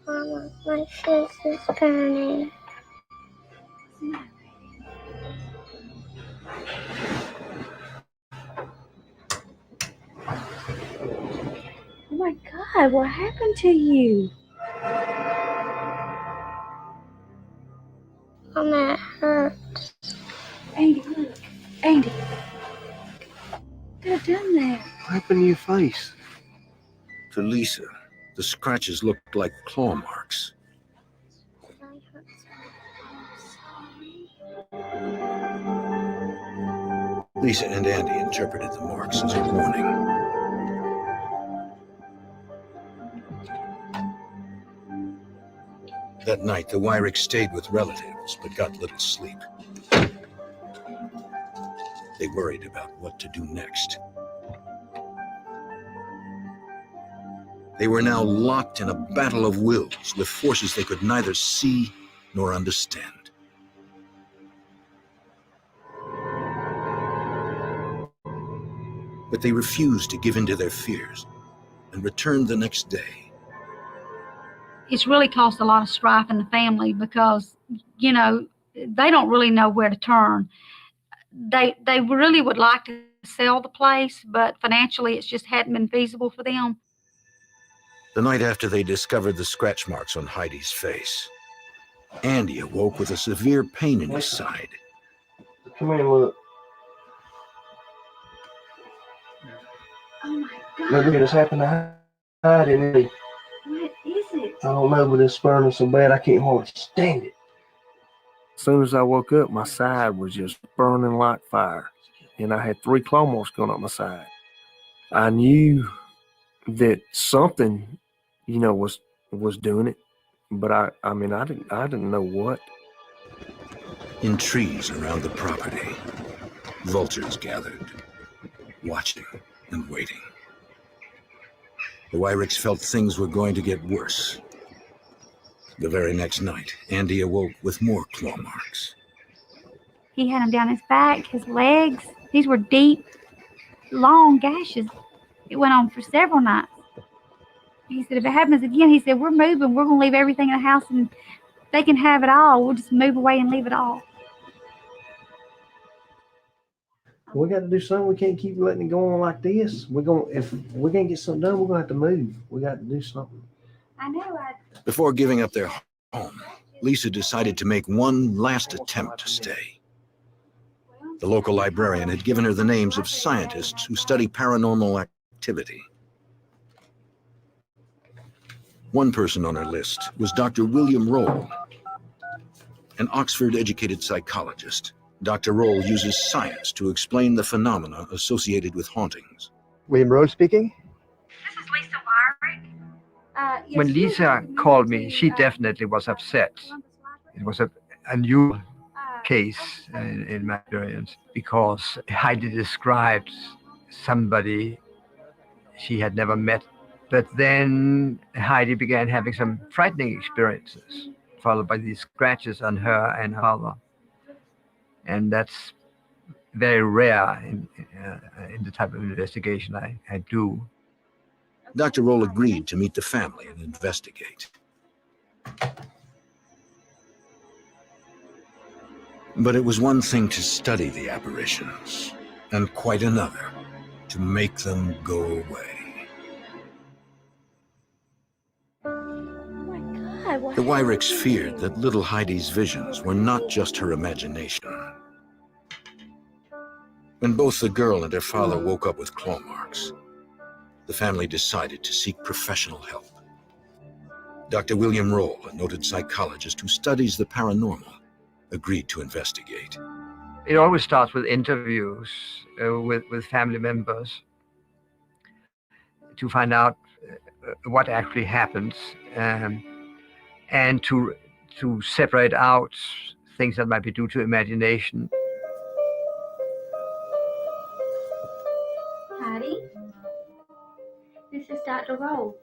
Mama, my face is burning. Oh my God, what happened to you? Mama, it hurts. Andy, look. Andy. Could have done that. What happened to your face? To Lisa, the scratches looked like claw marks. Lisa and Andy interpreted the marks as a warning. That night, the Wyrick stayed with relatives, but got little sleep. They worried about what to do next. They were now locked in a battle of wills with forces they could neither see nor understand. But they refused to give in to their fears and returned the next day. It's really caused a lot of strife in the family because, they don't really know where to turn. They really would like to sell the place, but financially it just hadn't been feasible for them. The night after they discovered the scratch marks on Heidi's face, Andy awoke with a severe pain in his side. Come here and look. Oh my God. Look at this happened to Heidi. What is it? I don't know, but it's burning so bad I can't hardly stand it. As soon as I woke up, my side was just burning like fire. And I had 3 claw marks going up my side. I knew that something, was doing it, but I didn't know what. In trees around the property, vultures gathered, watching and waiting. The Wyricks felt things were going to get worse. The very next night, Andy awoke with more claw marks. He had them down his back, his legs. These were deep, long gashes. It went on for several nights. He said, if it happens again, he said, we're moving. We're going to leave everything in the house and they can have it all. We'll just move away and leave it all. We got to do something. We can't keep letting it go on like this. If we're gonna get something done, we're gonna have to move. We got to do something. I know. Before giving up their home, Lisa decided to make one last attempt to stay. The local librarian had given her the names of scientists who study paranormal activity. One person on her list was Dr. William Roll, an Oxford-educated psychologist. Dr. Roll uses science to explain the phenomena associated with hauntings. William Roll speaking. This is Lisa Wyrick. When Lisa called me, she definitely was upset. It was a new case in my experience because Heidi described somebody she had never met. But then Heidi began having some frightening experiences, followed by these scratches on her and her father. And that's very rare in the type of investigation I do. Dr. Roll agreed to meet the family and investigate. But it was one thing to study the apparitions, and quite another to make them go away. The Wyricks feared that little Heidi's visions were not just her imagination. When both the girl and her father woke up with claw marks, the family decided to seek professional help. Dr. William Roll, a noted psychologist who studies the paranormal, agreed to investigate. It always starts with interviews with family members to find out what actually happens. And to separate out things that might be due to imagination. Heidi, this is Dr. Roll.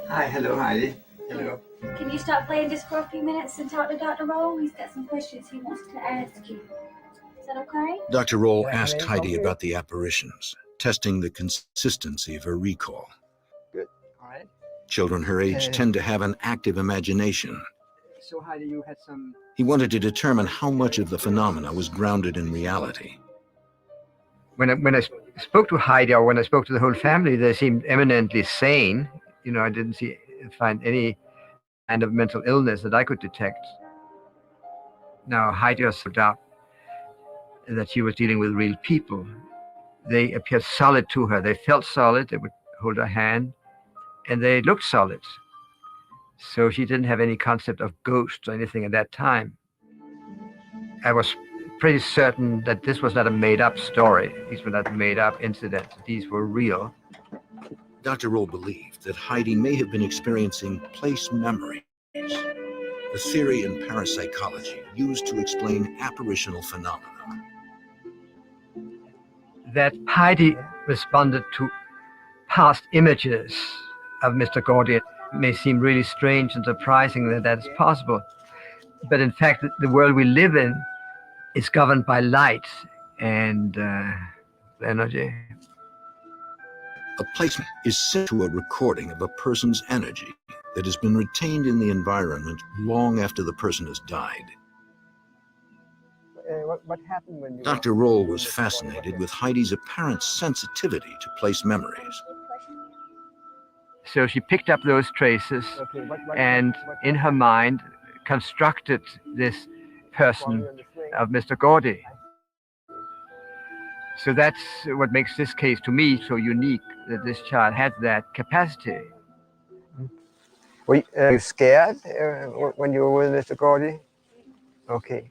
Hi, hello, Heidi. Hello. Can you stop playing just for a few minutes and talk to Dr. Roll? He's got some questions he wants to ask you. Is that okay? Dr. Roll asked Heidi about the apparitions, testing the consistency of her recall. Good, all right. Children her age tend to have an active imagination. So, Heidi, you had some... He wanted to determine how much of the phenomena was grounded in reality. When I spoke to Heidi, or when I spoke to the whole family, they seemed eminently sane. You know, I didn't find any kind of mental illness that I could detect. Now, Heidi also doubt that she was dealing with real people. They appeared solid to her. They felt solid. They would hold her hand, and they looked solid. So she didn't have any concept of ghosts or anything at that time. I was pretty certain that this was not a made-up story. These were not made-up incidents. These were real. Dr. Roll believed that Heidi may have been experiencing place memories, a theory in parapsychology used to explain apparitional phenomena. That Heidi responded to past images of Mr. Gordy may seem really strange and surprising that that is possible. But in fact, the world we live in is governed by light and energy. A placement is sent to a recording of a person's energy that has been retained in the environment long after the person has died. What happened when you... Dr. Roll was fascinated with Heidi's apparent sensitivity to place memories. So she picked up those traces and in her mind constructed this person of Mr. Gordy. So that's what makes this case to me so unique, that this child had that capacity. Were you scared when you were with Mr. Gordy? Okay.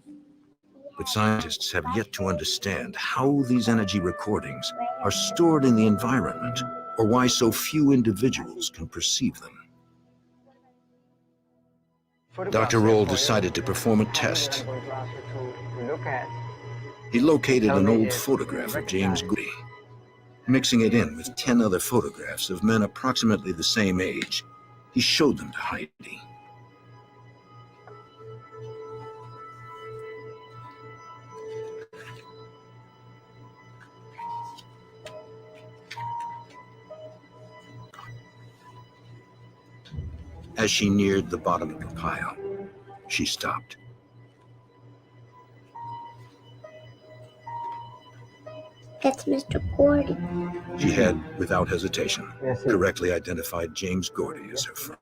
But scientists have yet to understand how these energy recordings are stored in the environment, or why so few individuals can perceive them. Dr. Roll decided to perform a test. He located an old photograph of James Gordy, mixing it in with 10 other photographs of men approximately the same age. He showed them to Heidi. As she neared the bottom of the pile, she stopped. That's Mr. Gordy. She had, without hesitation, correctly identified James Gordy as her friend,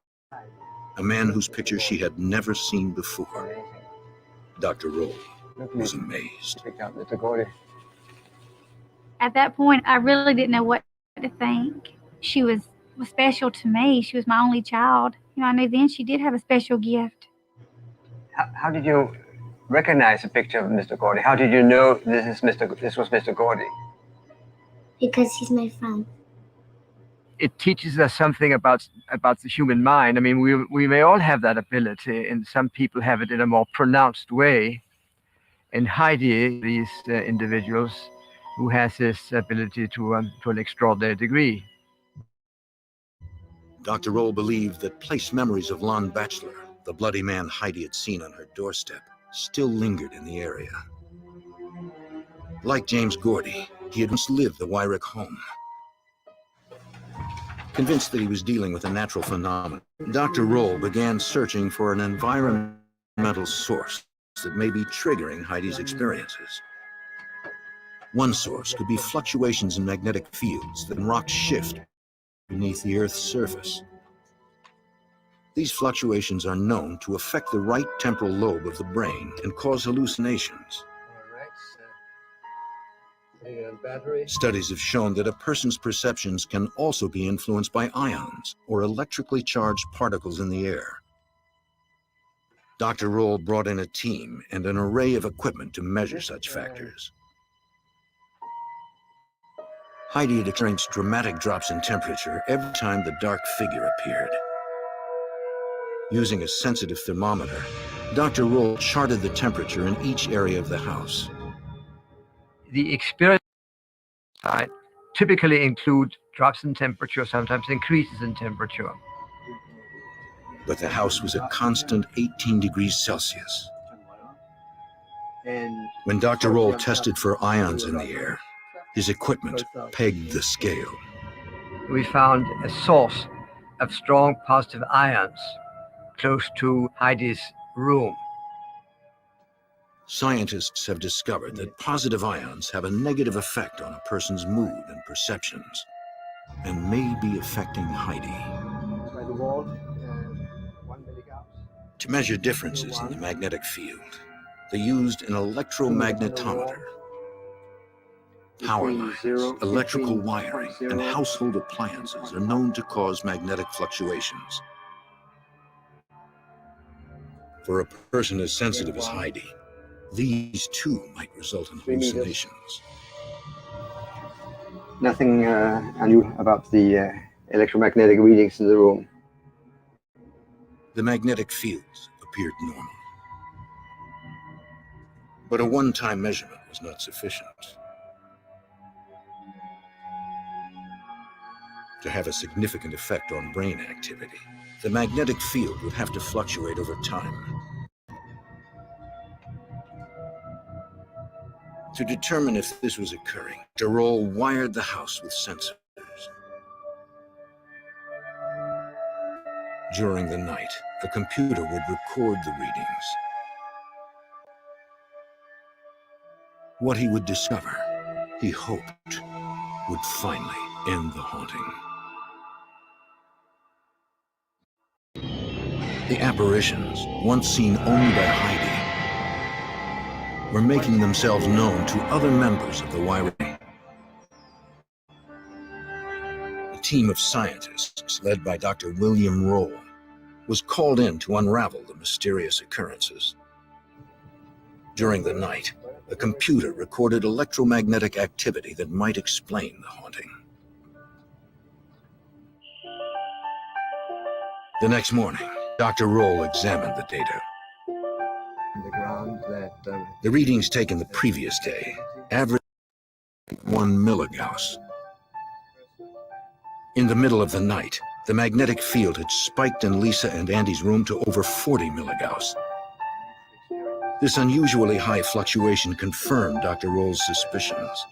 a man whose picture she had never seen before. Dr. Roll was amazed. At that point, I really didn't know what to think. She was special to me. She was my only child. You know, I knew then she did have a special gift. How did you recognize the picture of Mr. Gordy? How did you know this was Mr. Gordy? Because he's my friend. It teaches us something about the human mind. I mean, we may all have that ability, and some people have it in a more pronounced way. And Heidi, these individuals who has this ability to an extraordinary degree. Dr. Roll believed that place memories of Lon Batchelor, the bloody man Heidi had seen on her doorstep, still lingered in the area. Like James Gordy, he had once lived the Wyrick home. Convinced that he was dealing with a natural phenomenon, Dr. Roll began searching for an environmental source that may be triggering Heidi's experiences. One source could be fluctuations in magnetic fields that rock shift beneath the Earth's surface. These fluctuations are known to affect the right temporal lobe of the brain and cause hallucinations. Studies have shown that a person's perceptions can also be influenced by ions or electrically charged particles in the air. Dr. Roll brought in a team and an array of equipment to measure such factors. Heidi had experienced dramatic drops in temperature every time the dark figure appeared. Using a sensitive thermometer, Dr. Roll charted the temperature in each area of the house. The experience typically include drops in temperature, sometimes increases in temperature. But the house was a constant 18 degrees Celsius. When Dr. Roll tested for ions in the air, his equipment pegged the scale. We found a source of strong positive ions close to Heidi's room. Scientists have discovered that positive ions have a negative effect on a person's mood and perceptions, and may be affecting Heidi. To measure differences in the magnetic field, they used an electromagnetometer. Power lines, electrical wiring, and household appliances are known to cause magnetic fluctuations. For a person as sensitive as Heidi, these too might result in hallucinations. Nothing I knew about the electromagnetic readings in the room. The magnetic fields appeared normal. But a one-time measurement was not sufficient. To have a significant effect on brain activity, the magnetic field would have to fluctuate over time. To determine if this was occurring, Dr. Roll wired the house with sensors. During the night, a computer would record the readings. What he would discover, he hoped, would finally end the haunting. The apparitions, once seen only by Heidi, were making themselves known to other members of the Wyrick. A team of scientists, led by Dr. William Roll, was called in to unravel the mysterious occurrences. During the night, a computer recorded electromagnetic activity that might explain the haunting. The next morning, Dr. Roll examined the data. The ground that The readings taken the previous day averaged 1 milligauss. In the middle of the night, the magnetic field had spiked in Lisa and Andy's room to over 40 milligauss. This unusually high fluctuation confirmed Dr. Roll's suspicions.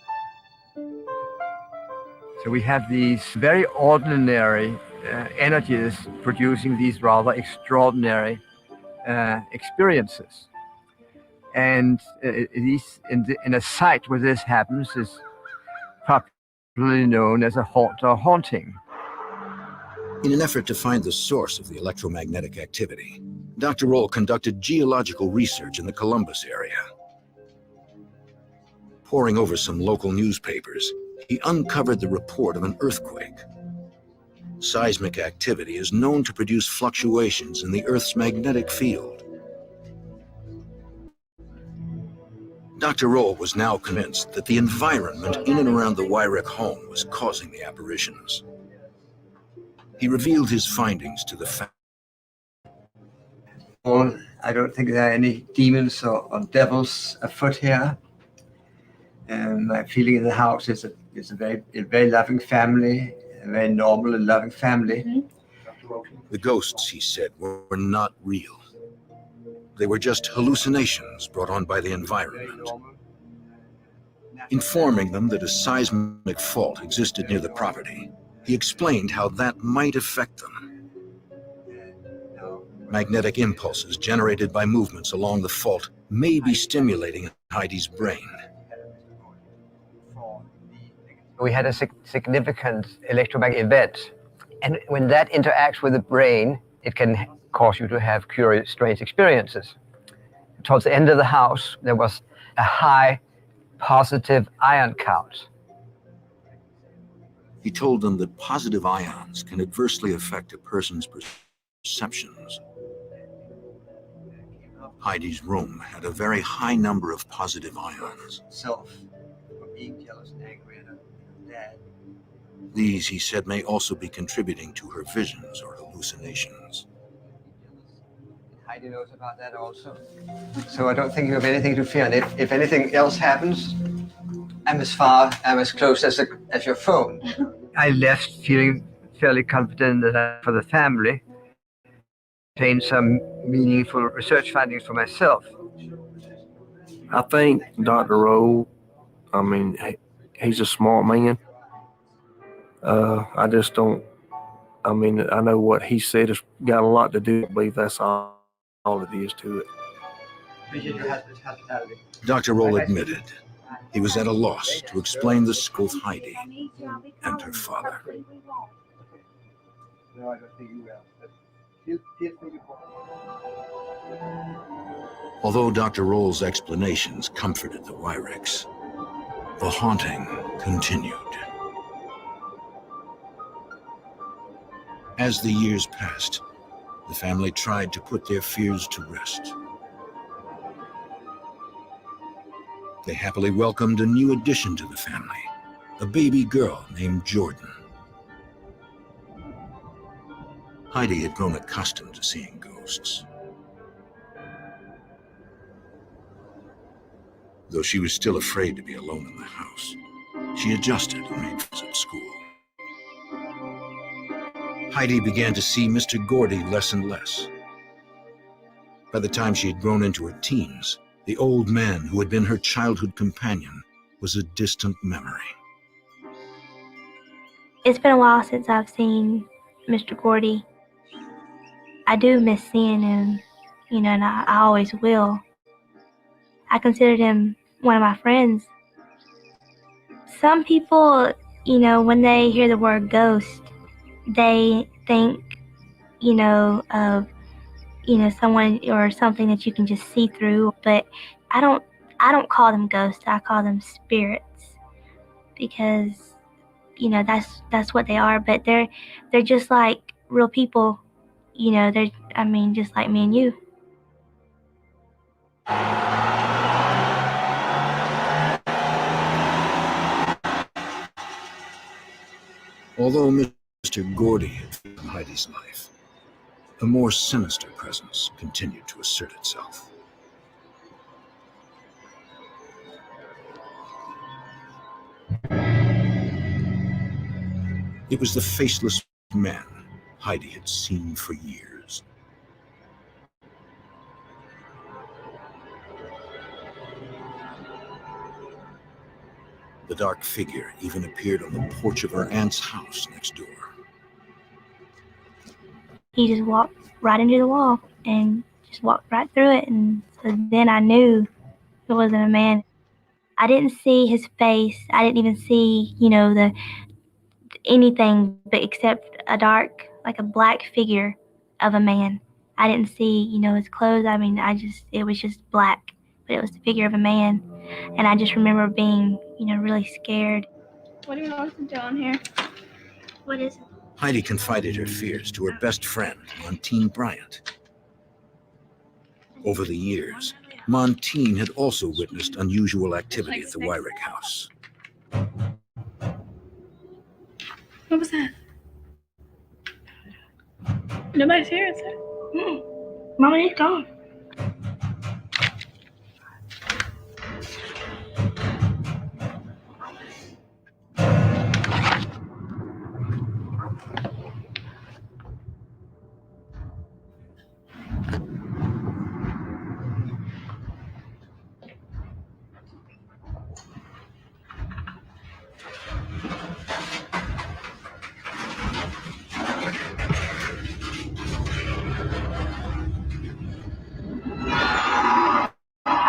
So we have these very ordinary energies producing these rather extraordinary experiences. And in a site where this happens is popularly known as a haunt or haunting. In an effort to find the source of the electromagnetic activity, Dr. Roll conducted geological research in the Columbus area. Poring over some local newspapers, he uncovered the report of an earthquake. Seismic activity is known to produce fluctuations in the Earth's magnetic field. Dr. Roll was now convinced that the environment in and around the Wyrick home was causing the apparitions. He revealed his findings to the family. Well, I don't think there are any demons or devils afoot here. And my feeling in the house is it's a very loving family, a very normal and loving family. The ghosts, he said, were not real. They were just hallucinations brought on by the environment. Informing them that a seismic fault existed near the property, he explained how that might affect them. Magnetic impulses generated by movements along the fault may be stimulating Heidi's brain. We had a significant electromagnetic event. And when that interacts with the brain, it can cause you to have curious, strange experiences. Towards the end of the house, there was a high positive ion count. He told them that positive ions can adversely affect a person's perceptions. Heidi's room had a very high number of positive ions. Self, being jealous and angry at her dad. These, he said, may also be contributing to her visions or hallucinations. Heidi knows about that also. So I don't think you have anything to fear. And if anything else happens, I'm as close as your phone. I left feeling fairly confident that for the family, obtain some meaningful research findings for myself. I think Dr. Rowe, I mean, he's a smart man. I just don't, I mean, I know what he said has got a lot to do. I believe that's all it is to it. Dr. Roll admitted he was at a loss to explain the school with Heidi and her father. No, I don't think you will. Although Dr. Roll's explanations comforted the Wyricks, the haunting continued. As the years passed, the family tried to put their fears to rest. They happily welcomed a new addition to the family, a baby girl named Jordan. Heidi had grown accustomed to seeing ghosts. Though she was still afraid to be alone in the house, she adjusted and made friends at school. Heidi began to see Mr. Gordy less and less. By the time she had grown into her teens, the old man who had been her childhood companion was a distant memory. It's been a while since I've seen Mr. Gordy. I do miss seeing him, and I always will. I considered him one of my friends. Some people, when they hear the word ghost, they think, of, someone or something that you can just see through. But I don't call them ghosts. I call them spirits, because, that's what they are. But they're just like real people. Just like me and you. Although Mr. Gordy had in Heidi's life, A more sinister presence continued to assert itself. It was the faceless man Heidi had seen for years. The dark figure even appeared on the porch of her aunt's house next door. He just walked right into the wall and just walked right through it. And so then I knew it wasn't a man. I didn't see his face. I didn't even see, anything but except a dark, like a black figure of a man. I didn't see, his clothes. I mean, it was just black, but it was the figure of a man. And I just remember being, really scared. What do you listen to on here? What is it? Heidi confided her fears to her best friend, Montine Bryant. Over the years, Montine had also witnessed unusual activity at the Wyrick house. What was that? Nobody's here, is there? Mama, he's gone.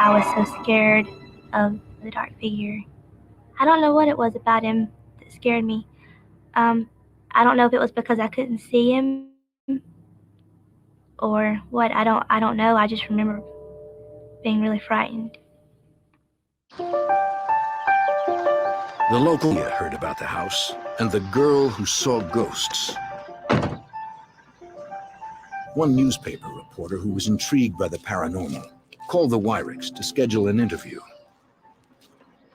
I was so scared of the dark figure. I don't know what it was about him that scared me. I don't know if it was because I couldn't see him or what. I don't know. I just remember being really frightened. The local media heard about the house and the girl who saw ghosts. One newspaper reporter who was intrigued by the paranormal called the Wyricks to schedule an interview.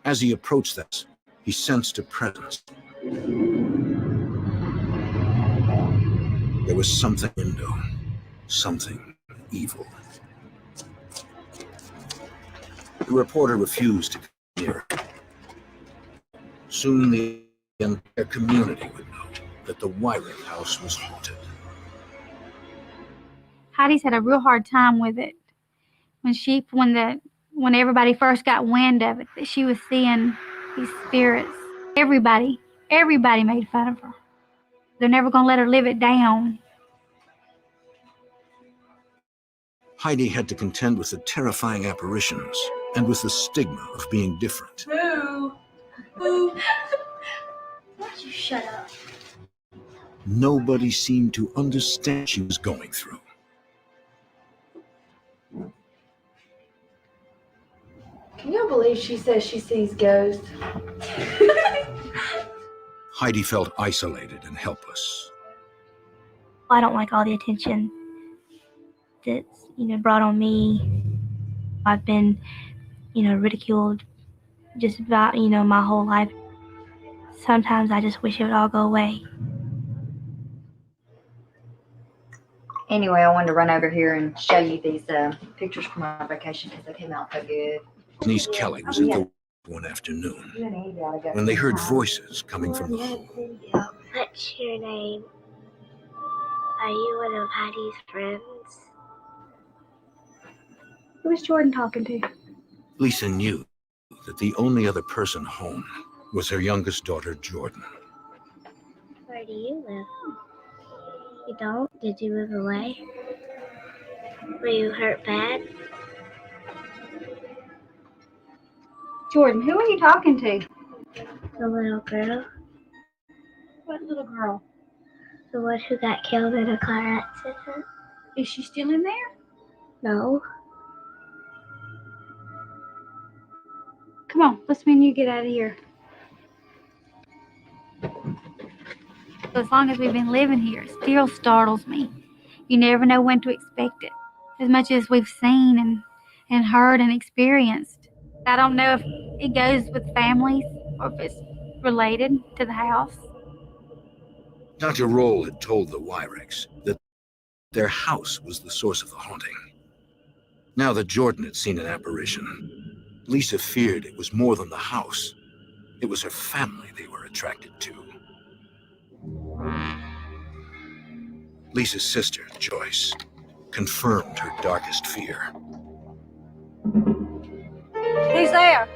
As he approached this, he sensed a presence. There was something in the window, something evil. The reporter refused to come near. Soon the entire community would know that the Wyrick house was haunted. Heidi's had a real hard time with it. When everybody first got wind of it, that she was seeing these spirits. Everybody made fun of her. They're never going to let her live it down. Heidi had to contend with the terrifying apparitions and with the stigma of being different. Boo! Boo! Why don't you shut up? Nobody seemed to understand what she was going through. Can you believe she says she sees ghosts? Heidi felt isolated and helpless. I don't like all the attention that's, brought on me. I've been, ridiculed just about, my whole life. Sometimes I just wish it would all go away. Anyway, I wanted to run over here and show you these pictures from our vacation because they came out so good. Niece Kelly was at the one afternoon when they heard voices coming from the home. What's your name? Are you one of Heidi's friends? Who was Jordan talking to? Lisa knew that the only other person home was her youngest daughter, Jordan. Where do you live? You don't? Did you move away? Were you hurt bad? Jordan, who are you talking to? The little girl. What little girl? The one who got killed in a car accident. Is she still in there? No. Come on, let's me and you get out of here. As long as we've been living here, it still startles me. You never know when to expect it. As much as we've seen and heard and experienced. I don't know if it goes with families or if it's related to the house. Dr. Roll had told the Wyricks that their house was the source of the haunting. Now that Jordan had seen an apparition, Lisa feared it was more than the house. It was her family they were attracted to. Lisa's sister, Joyce, confirmed her darkest fear. Who's there?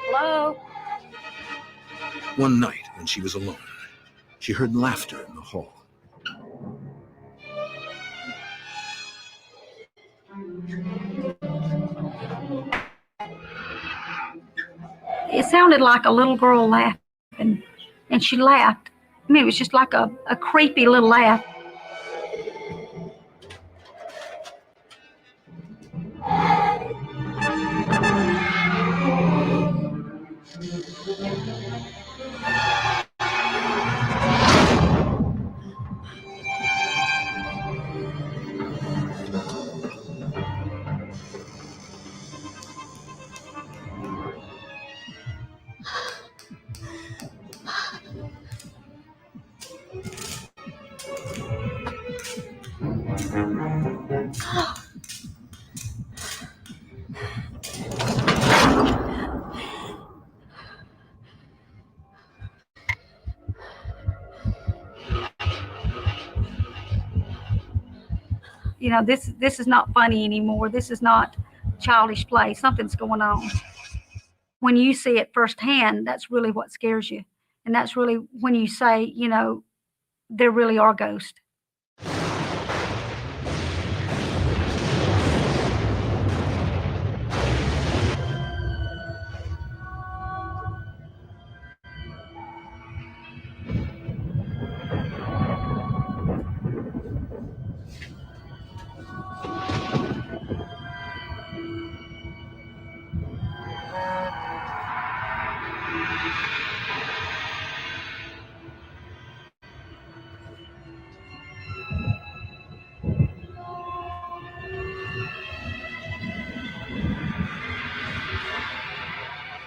Hello? One night, when she was alone, she heard laughter in the hall. It sounded like a little girl laughing, and she laughed. I mean, it was just like a creepy little laugh. You know, this is not funny anymore. This is not childish play. Something's going on. When you see it firsthand, that's really what scares you. And that's really when you say, you know, there really are ghosts.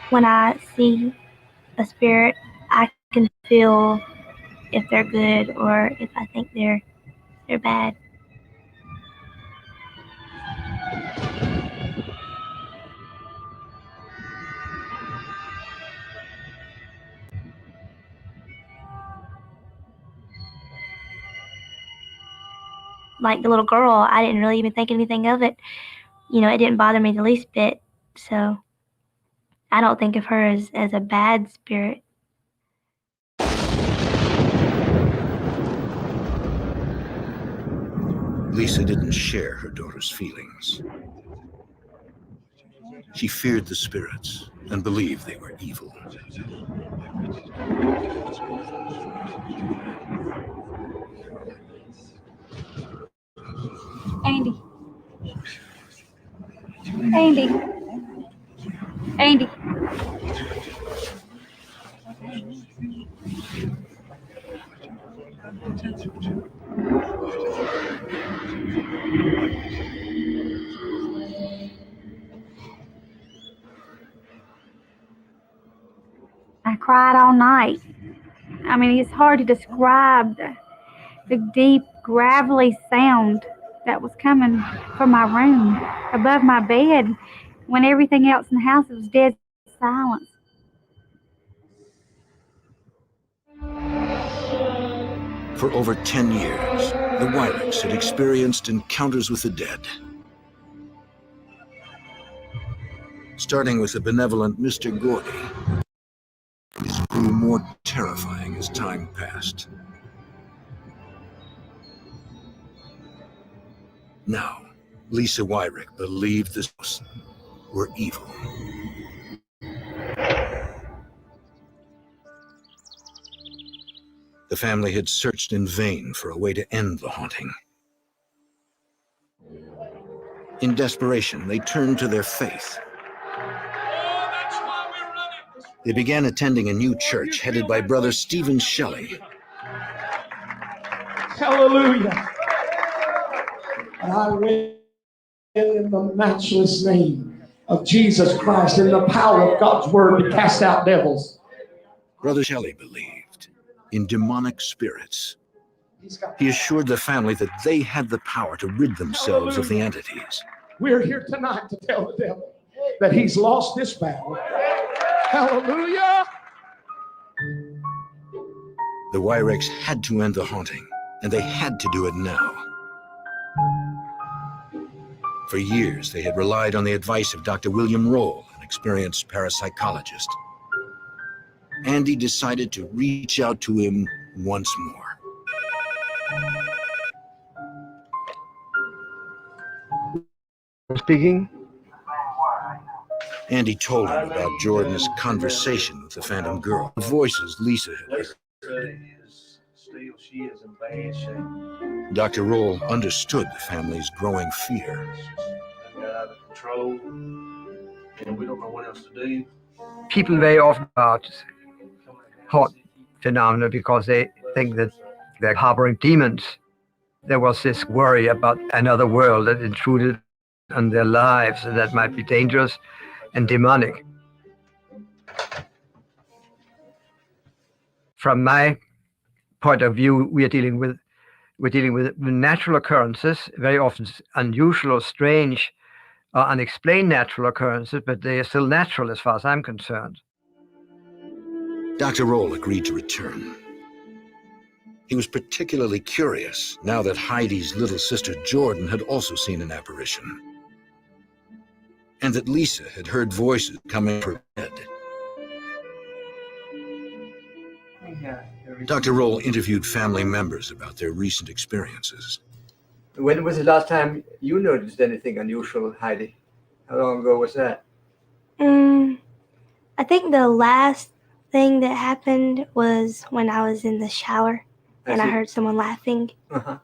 When I see a spirit, I can feel if they're good or if I think they're bad. Like the little girl, I didn't really even think anything of it. You know, it didn't bother me the least bit. So I don't think of her as a bad spirit. Lisa didn't share her daughter's feelings. She feared the spirits and believed they were evil. Andy. Andy. Andy. I cried all night. I mean, it's hard to describe the deep, gravelly sound that was coming from my room above my bed when everything else in the house was dead silence. For over 10 years, the Wyricks had experienced encounters with the dead. Starting with the benevolent Mr. Gordy, these grew more terrifying as time passed. Now, Lisa Wyrick believed the ghosts were evil. The family had searched in vain for a way to end the haunting. In desperation, they turned to their faith. They began attending a new church headed by Brother Stephen Shelley. Hallelujah. And I read in the matchless name of Jesus Christ, in the power of God's word to cast out devils. Brother Shelley believed in demonic spirits. He assured the family that they had the power to rid themselves of the entities. We're here tonight to tell the devil that he's lost this battle. Hallelujah! The Wyrex had to end the haunting, and they had to do it now. For years, they had relied on the advice of Dr. William Roll, an experienced parapsychologist. Andy decided to reach out to him once more. Speaking. Andy told him about Jordan's conversation with the Phantom Girl, the voices Lisa had heard. She is in bad shape. Dr. Roll understood the family's growing fear. Got out of control, and we don't know what else to do. People very often about haunt phenomena because they think that they're harboring demons. There was this worry about another world that intruded on their lives and that might be dangerous and demonic. From my point of view, we're dealing with natural occurrences, very often unusual or strange or unexplained natural occurrences, but they are still natural as far as I'm concerned. Dr. Roll agreed to return. He was particularly curious now that Heidi's little sister Jordan had also seen an apparition, and that Lisa had heard voices coming from her bed. Dr. Roll interviewed family members about their recent experiences. When was the last time you noticed anything unusual, Heidi? How long ago was that? I think the last thing that happened was when I was in the shower and I heard someone laughing. Uh-huh.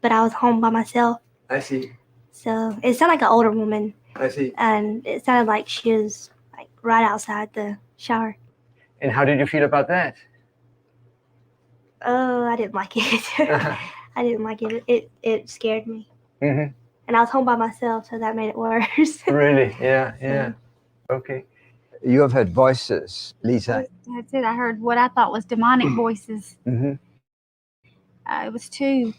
But I was home by myself. I see. So it sounded like an older woman. I see. And it sounded like she was like right outside the shower. And how did you feel about that? Oh, I didn't like it. I didn't like it. It scared me. Mm-hmm. And I was home by myself, so that made it worse. Really? Yeah. Okay. You have heard voices, Lisa. That's it. I heard what I thought was demonic voices. Mm-hmm. It was two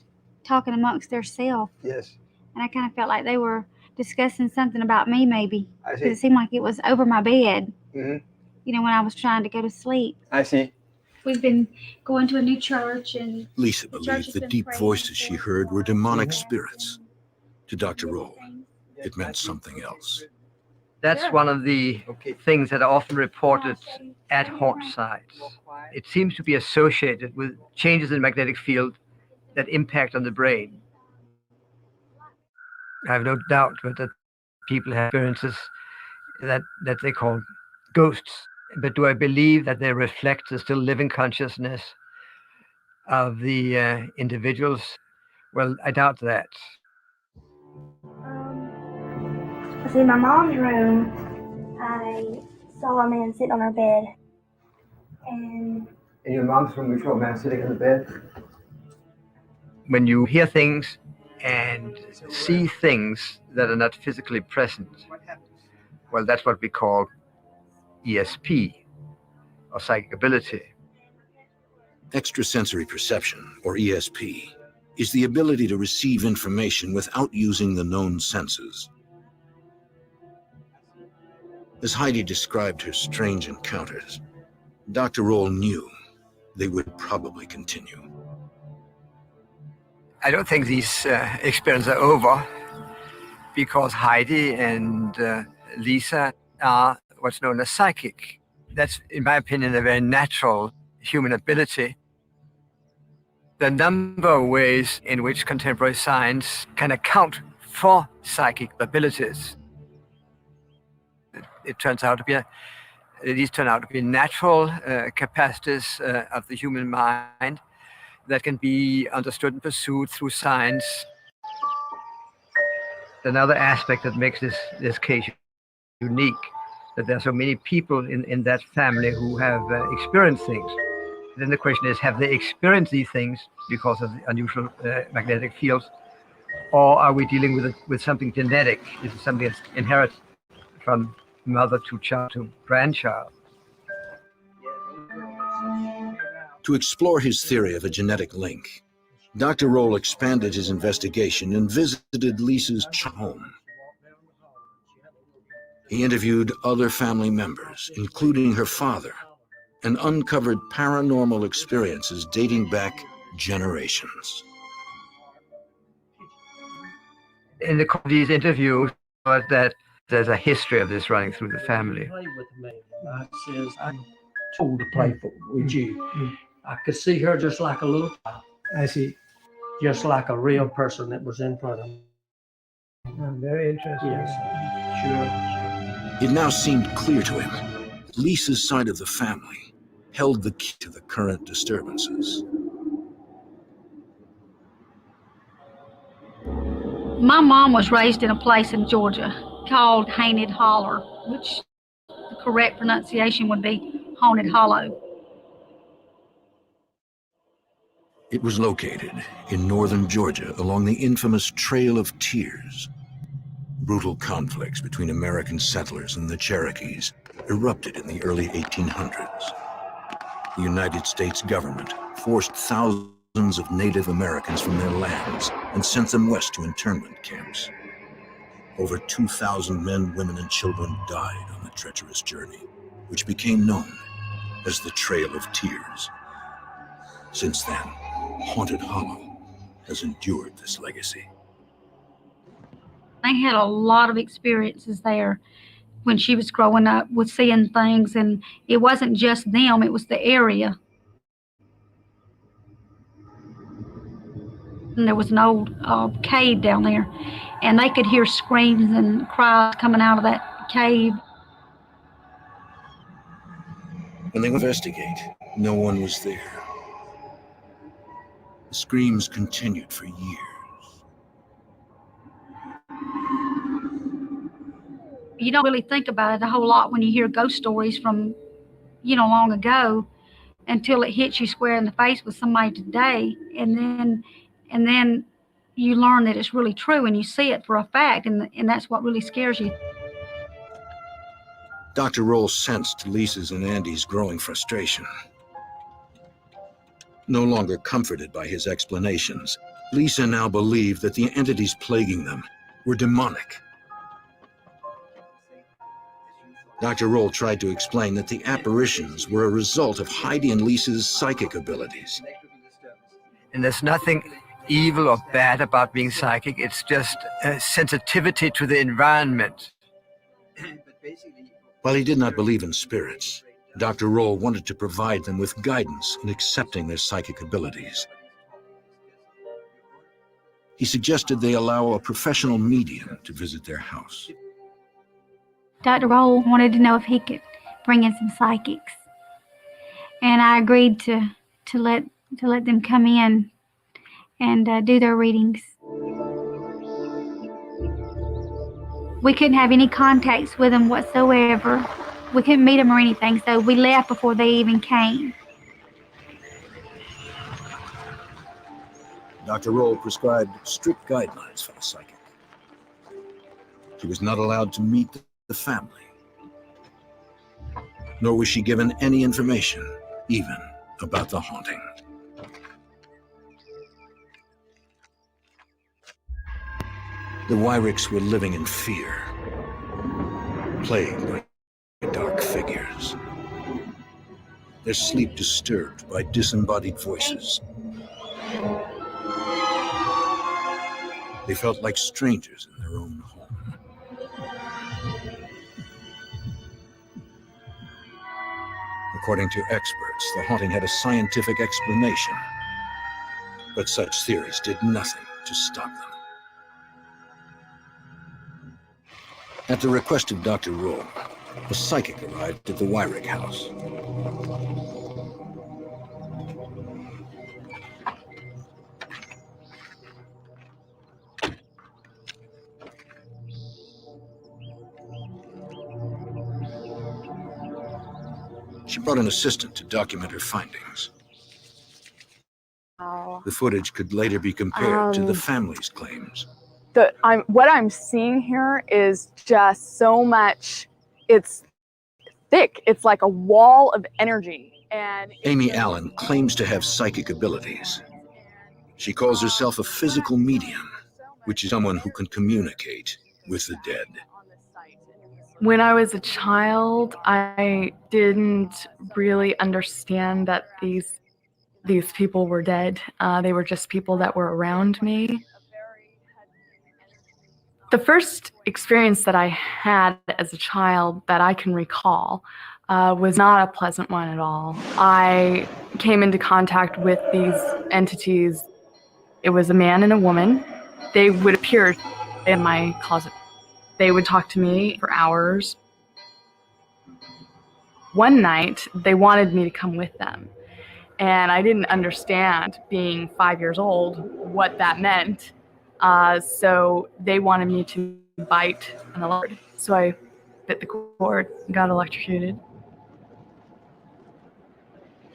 talking amongst themselves. Yes. And I kind of felt like they were discussing something about me, maybe. I see. Because it seemed like it was over my bed. Mm-hmm. You know, when I was trying to go to sleep. I see. We've been going to a new church, and Lisa believed the deep voices she heard were demonic spirits. To Dr. Roll, it meant something else. That's one of the things that are often reported at haunt sites. It seems to be associated with changes in the magnetic field that impact on the brain. I have no doubt that people have experiences that they call ghosts. But do I believe that they reflect the still living consciousness of the individuals? Well, I doubt that. See, in my mom's room, I saw a man sitting on her bed. And in your mom's room, we saw a man sitting on the bed. When you hear things and see things that are not physically present, well, that's what we call ESP, or psychic ability. Extrasensory perception, or ESP, is the ability to receive information without using the known senses. As Heidi described her strange encounters, Dr. Roll knew they would probably continue. I don't think these experiences are over, because Heidi and Lisa are what's known as psychic. That's, in my opinion, a very natural human ability. There are a number of ways in which contemporary science can account for psychic abilities. It turns out to be these turn out to be natural capacities of the human mind that can be understood and pursued through science. Another aspect that makes this case unique, that there are so many people in that family who have experienced things. Then the question is, have they experienced these things because of the unusual magnetic fields, or are we dealing with something genetic? Is it something that's inherited from mother to child to grandchild? To explore his theory of a genetic link, Dr. Roll expanded his investigation and visited Lisa's home. He interviewed other family members, including her father, and uncovered paranormal experiences dating back generations. In these interviews, that there's a history of this running through the family. I says, I'm told to play with you. I could see her just like a little child. I see. Just like a real person that was in front of me. Very interesting. Yes, sure. It now seemed clear to him that Lisa's side of the family held the key to the current disturbances. My mom was raised in a place in Georgia called Haunted Holler, which the correct pronunciation would be Haunted Hollow. It was located in northern Georgia along the infamous Trail of Tears. Brutal conflicts between American settlers and the Cherokees erupted in the early 1800s. The United States government forced thousands of Native Americans from their lands and sent them west to internment camps. Over 2,000 men, women, and children died on the treacherous journey, which became known as the Trail of Tears. Since then, Haunted Hollow has endured this legacy. They had a lot of experiences there when she was growing up with seeing things, and it wasn't just them, it was the area. And there was an old cave down there, and they could hear screams and cries coming out of that cave. When they investigate, no one was there. The screams continued for years. You don't really think about it a whole lot when you hear ghost stories from, long ago, until it hits you square in the face with somebody today, and then you learn that it's really true and you see it for a fact, and that's what really scares you. Dr. Roll sensed Lisa's and Andy's growing frustration. No longer comforted by his explanations, Lisa now believed that the entities plaguing them were demonic. Dr. Roll tried to explain that the apparitions were a result of Heidi and Lisa's psychic abilities. And there's nothing evil or bad about being psychic. It's just a sensitivity to the environment. While he did not believe in spirits, Dr. Roll wanted to provide them with guidance in accepting their psychic abilities. He suggested they allow a professional medium to visit their house. Dr. Roll wanted to know if he could bring in some psychics, and I agreed to let them come in and do their readings. We couldn't have any contacts with them whatsoever. We couldn't meet them or anything, so we left before they even came. Dr. Roll prescribed strict guidelines for the psychic. She was not allowed to meet the family, nor was she given any information, even about the haunting. The Wyricks were living in fear, plagued by dark figures, their sleep disturbed by disembodied voices. They felt like strangers in their own home. According to experts, the haunting had a scientific explanation, but such theories did nothing to stop them. At the request of Dr. Roll, a psychic arrived at the Wyrick house. She brought an assistant to document her findings. The footage could later be compared to the family's claims. What I'm seeing here is just so much, it's thick. It's like a wall of energy. Amy Allen claims to have psychic abilities. She calls herself a physical medium, which is someone who can communicate with the dead. When I was a child, I didn't really understand that these people were dead. They were just people that were around me. The first experience that I had as a child that I can recall was not a pleasant one at all. I came into contact with these entities. It was a man and a woman. They would appear in my closet. They would talk to me for hours. One night, they wanted me to come with them. And I didn't understand, being 5 years old, what that meant. So they wanted me to bite an electrode. So I bit the cord and got electrocuted.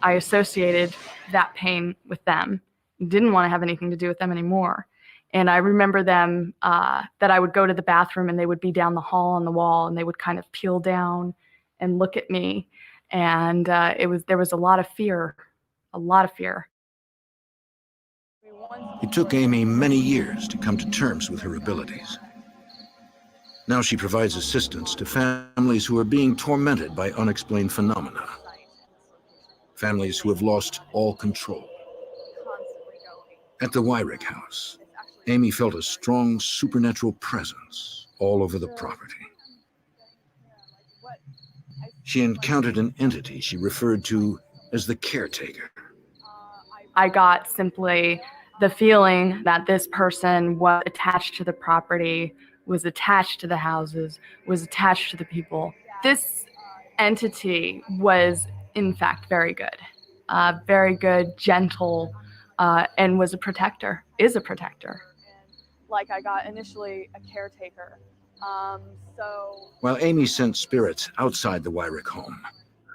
I associated that pain with them. Didn't want to have anything to do with them anymore. And I remember them, that I would go to the bathroom and they would be down the hall on the wall and they would kind of peel down and look at me. And there was a lot of fear. A lot of fear. It took Amy many years to come to terms with her abilities. Now she provides assistance to families who are being tormented by unexplained phenomena. Families who have lost all control. At the Wyrick house, Amy felt a strong supernatural presence all over the property. She encountered an entity she referred to as the caretaker. I got simply the feeling that this person was attached to the property, was attached to the houses, was attached to the people. This entity was, in fact, very good, gentle, and was a protector, is a protector. Like I got initially a caretaker. While Amy sent spirits outside the Wyrick home,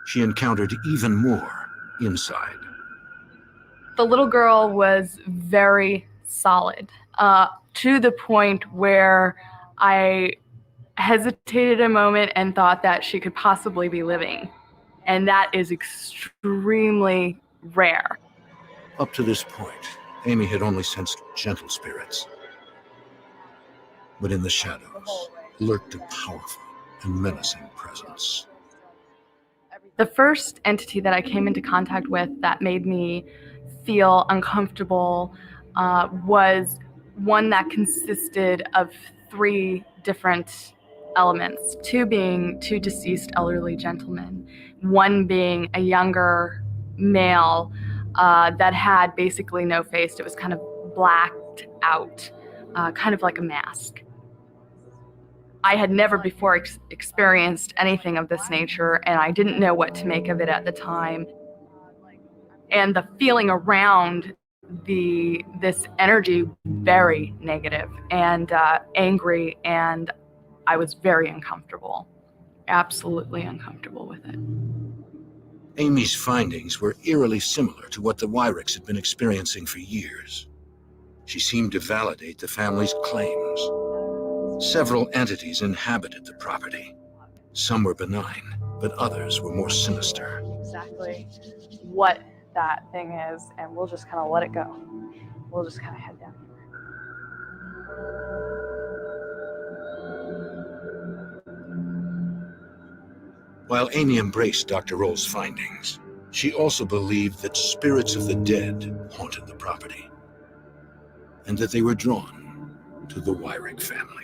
she encountered even more inside. The little girl was very solid, to the point where I hesitated a moment and thought that she could possibly be living. And that is extremely rare. Up to this point, Amy had only sensed gentle spirits. But in the shadows lurked a powerful and menacing presence. The first entity that I came into contact with that made me feel uncomfortable was one that consisted of 3 different elements, 2 being 2 deceased elderly gentlemen, 1 being a younger male that had basically no face. It was kind of blacked out, kind of like a mask. I had never before experienced anything of this nature, and I didn't know what to make of it at the time. And the feeling around this energy, very negative and angry, and I was very uncomfortable, absolutely uncomfortable with it. Amy's findings were eerily similar to what the Wyricks had been experiencing for years. She seemed to validate the family's claims. Several entities inhabited the property. Some were benign, but others were more sinister. Exactly what that thing is, and we'll just kind of let it go. We'll just kind of head down While Amy embraced Dr. Roll's findings, she also believed that spirits of the dead haunted the property, and that they were drawn to the Wyrick family.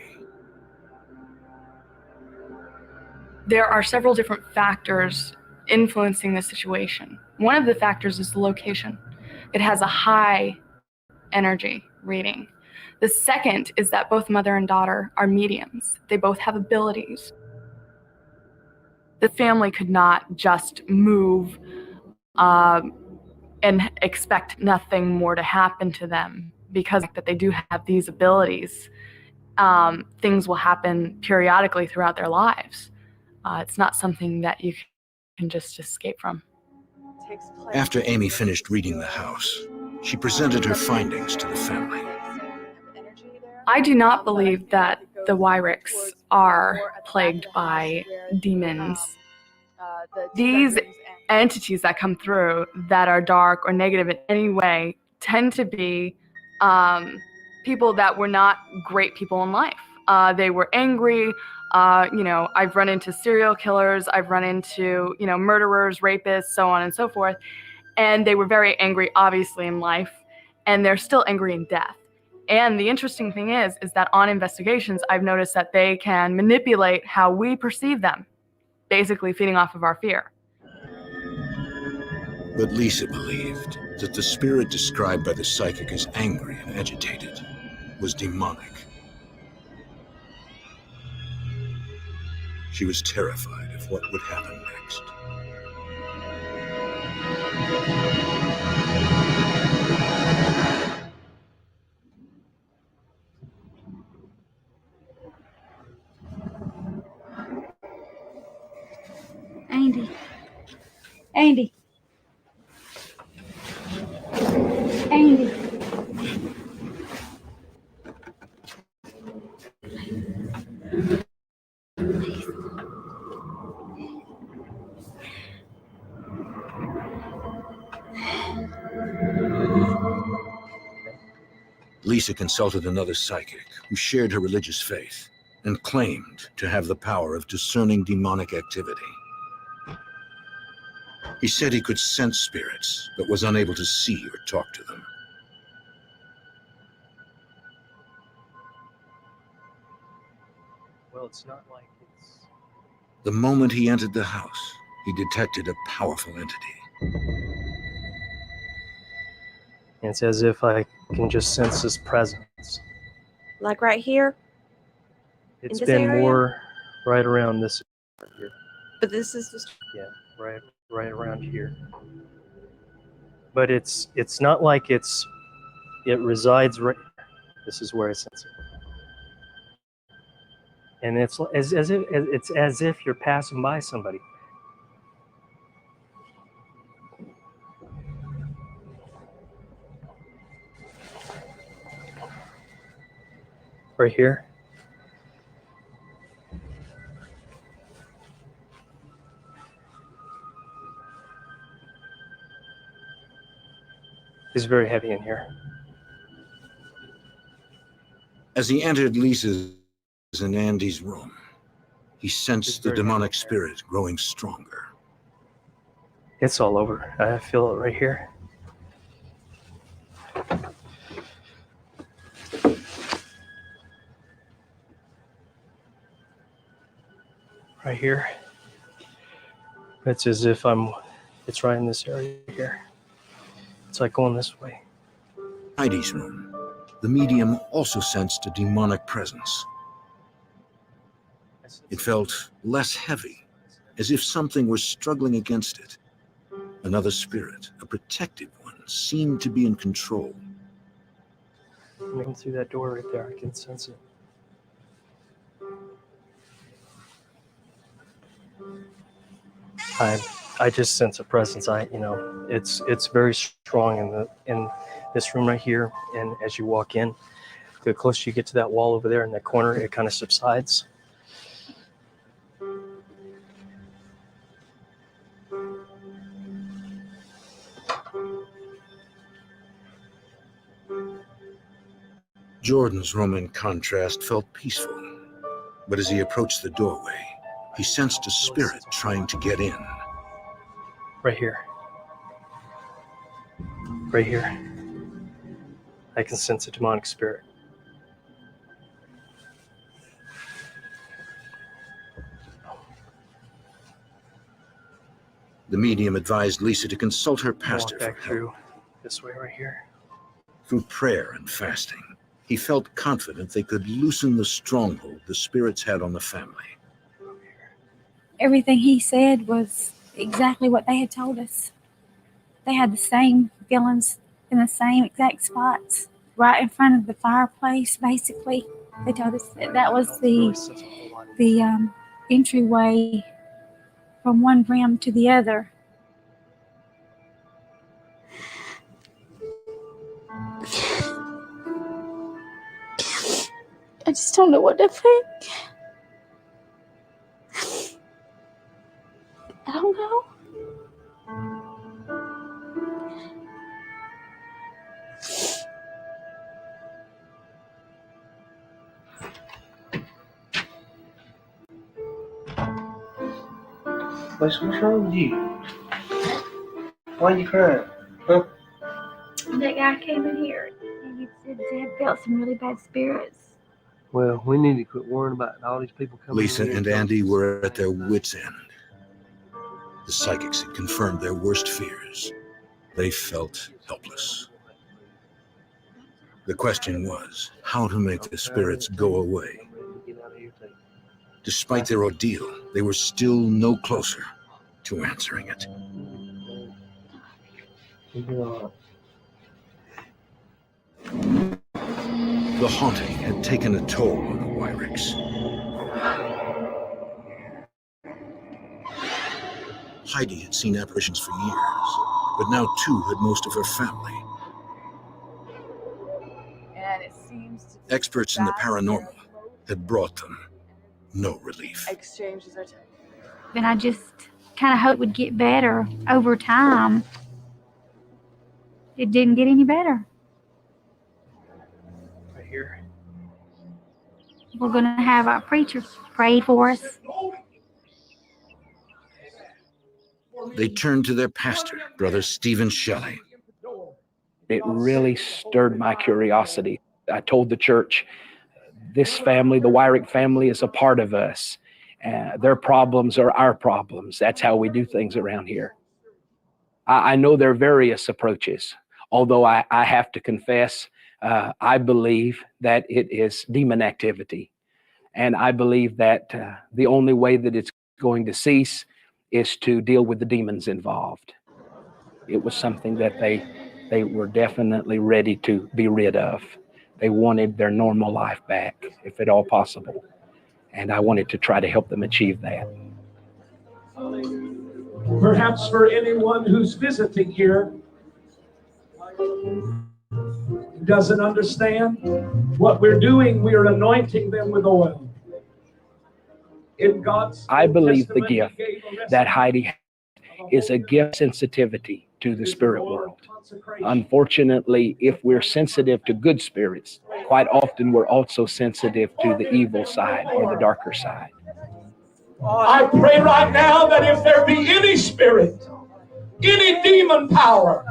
There are several different factors influencing the situation. One of the factors is the location. It has a high energy reading. The second is that both mother and daughter are mediums. They both have abilities. The family could not just move and expect nothing more to happen to them, because that they do have these abilities. Things will happen periodically throughout their lives. It's not something that you can just escape from. After Amy finished reading the house, she presented her findings to the family. I do not believe that the Wyricks are plagued by demons. these entities that come through that are dark or negative in any way tend to be people that were not great people in life. They were angry. I've run into serial killers. I've run into, murderers, rapists, so on and so forth. And they were very angry, obviously, in life. And they're still angry in death. And the interesting thing is that on investigations, I've noticed that they can manipulate how we perceive them, basically feeding off of our fear. But Lisa believed that the spirit described by the psychic as angry and agitated was demonic. She was terrified of what would happen next. Andy. Andy. Andy. Lisa consulted another psychic who shared her religious faith and claimed to have the power of discerning demonic activity. He said he could sense spirits, but was unable to see or talk to them. Well, it's not like it's... The moment he entered the house, he detected a powerful entity. It's as if I can just sense his presence. Like right here? It's in this been area? more right around this here. But this is just... Yeah, right around here. But it's not like it resides right. This is where I sense it. And it's as if you're passing by somebody. Right here. It's very heavy in here. As he entered Lisa's and Andy's room, he sensed the demonic spirit growing stronger. It's all over. I feel it right here. Right here. It's as if it's right in this area here. It's like going this way. Heidi's room. The medium also sensed a demonic presence. It felt less heavy, as if something was struggling against it. Another spirit, a protective one, seemed to be in control. Looking through that door right there, I can sense it. I just sense a presence. It's very strong in this room right here. And as you walk in, the closer you get to that wall over there in that corner, it kind of subsides. Jordan's room, in contrast, felt peaceful. But as he approached the doorway, he sensed a spirit trying to get in. Right here. Right here. I can sense a demonic spirit. The medium advised Lisa to consult her pastor Walk back for through help. this way right here. Through prayer and fasting, he felt confident they could loosen the stronghold the spirits had on the family. Everything he said was exactly what they had told us. They had the same feelings in the same exact spots, right in front of the fireplace, basically. They told us that was the entryway from one room to the other. I just don't know what to think. I What's wrong with you? Why are you crying? Huh? That guy came in here and he said Dad felt some really bad spirits. Well, we need to quit worrying about all these people coming Lisa in here. and Andy were at their wits' end. The psychics had confirmed their worst fears. They felt helpless. The question was how to make the spirits go away. Despite their ordeal, they were still no closer to answering it. The haunting had taken a toll on the Wyricks. Heidi had seen apparitions for years, but now too had most of her family. And it seems to be Experts in the paranormal had brought them no relief. exchanges are And I just kind of hoped it would get better over time. It didn't get any better. Right here. We're going to have our preacher pray for us. They turned to their pastor, Brother Stephen Shelley. It really stirred my curiosity. I told the church, this family, the Wyrick family, is a part of us. Their problems are our problems. That's how we do things around here. I know there are various approaches, although I have to confess, I believe that it is demon activity. And I believe that the only way that it's going to cease is to deal with the demons involved. It was something that they were definitely ready to be rid of. They wanted their normal life back, if at all possible. And I wanted to try to help them achieve that. Perhaps for anyone who's visiting here, doesn't understand what we're doing, we are anointing them with oil. In God's I believe the Testament, gift He gave a that Heidi has is a gift sensitivity to the spirit world. Unfortunately, if we're sensitive to good spirits, quite often we're also sensitive to the evil side or the darker side. I pray right now that if there be any spirit, any demon power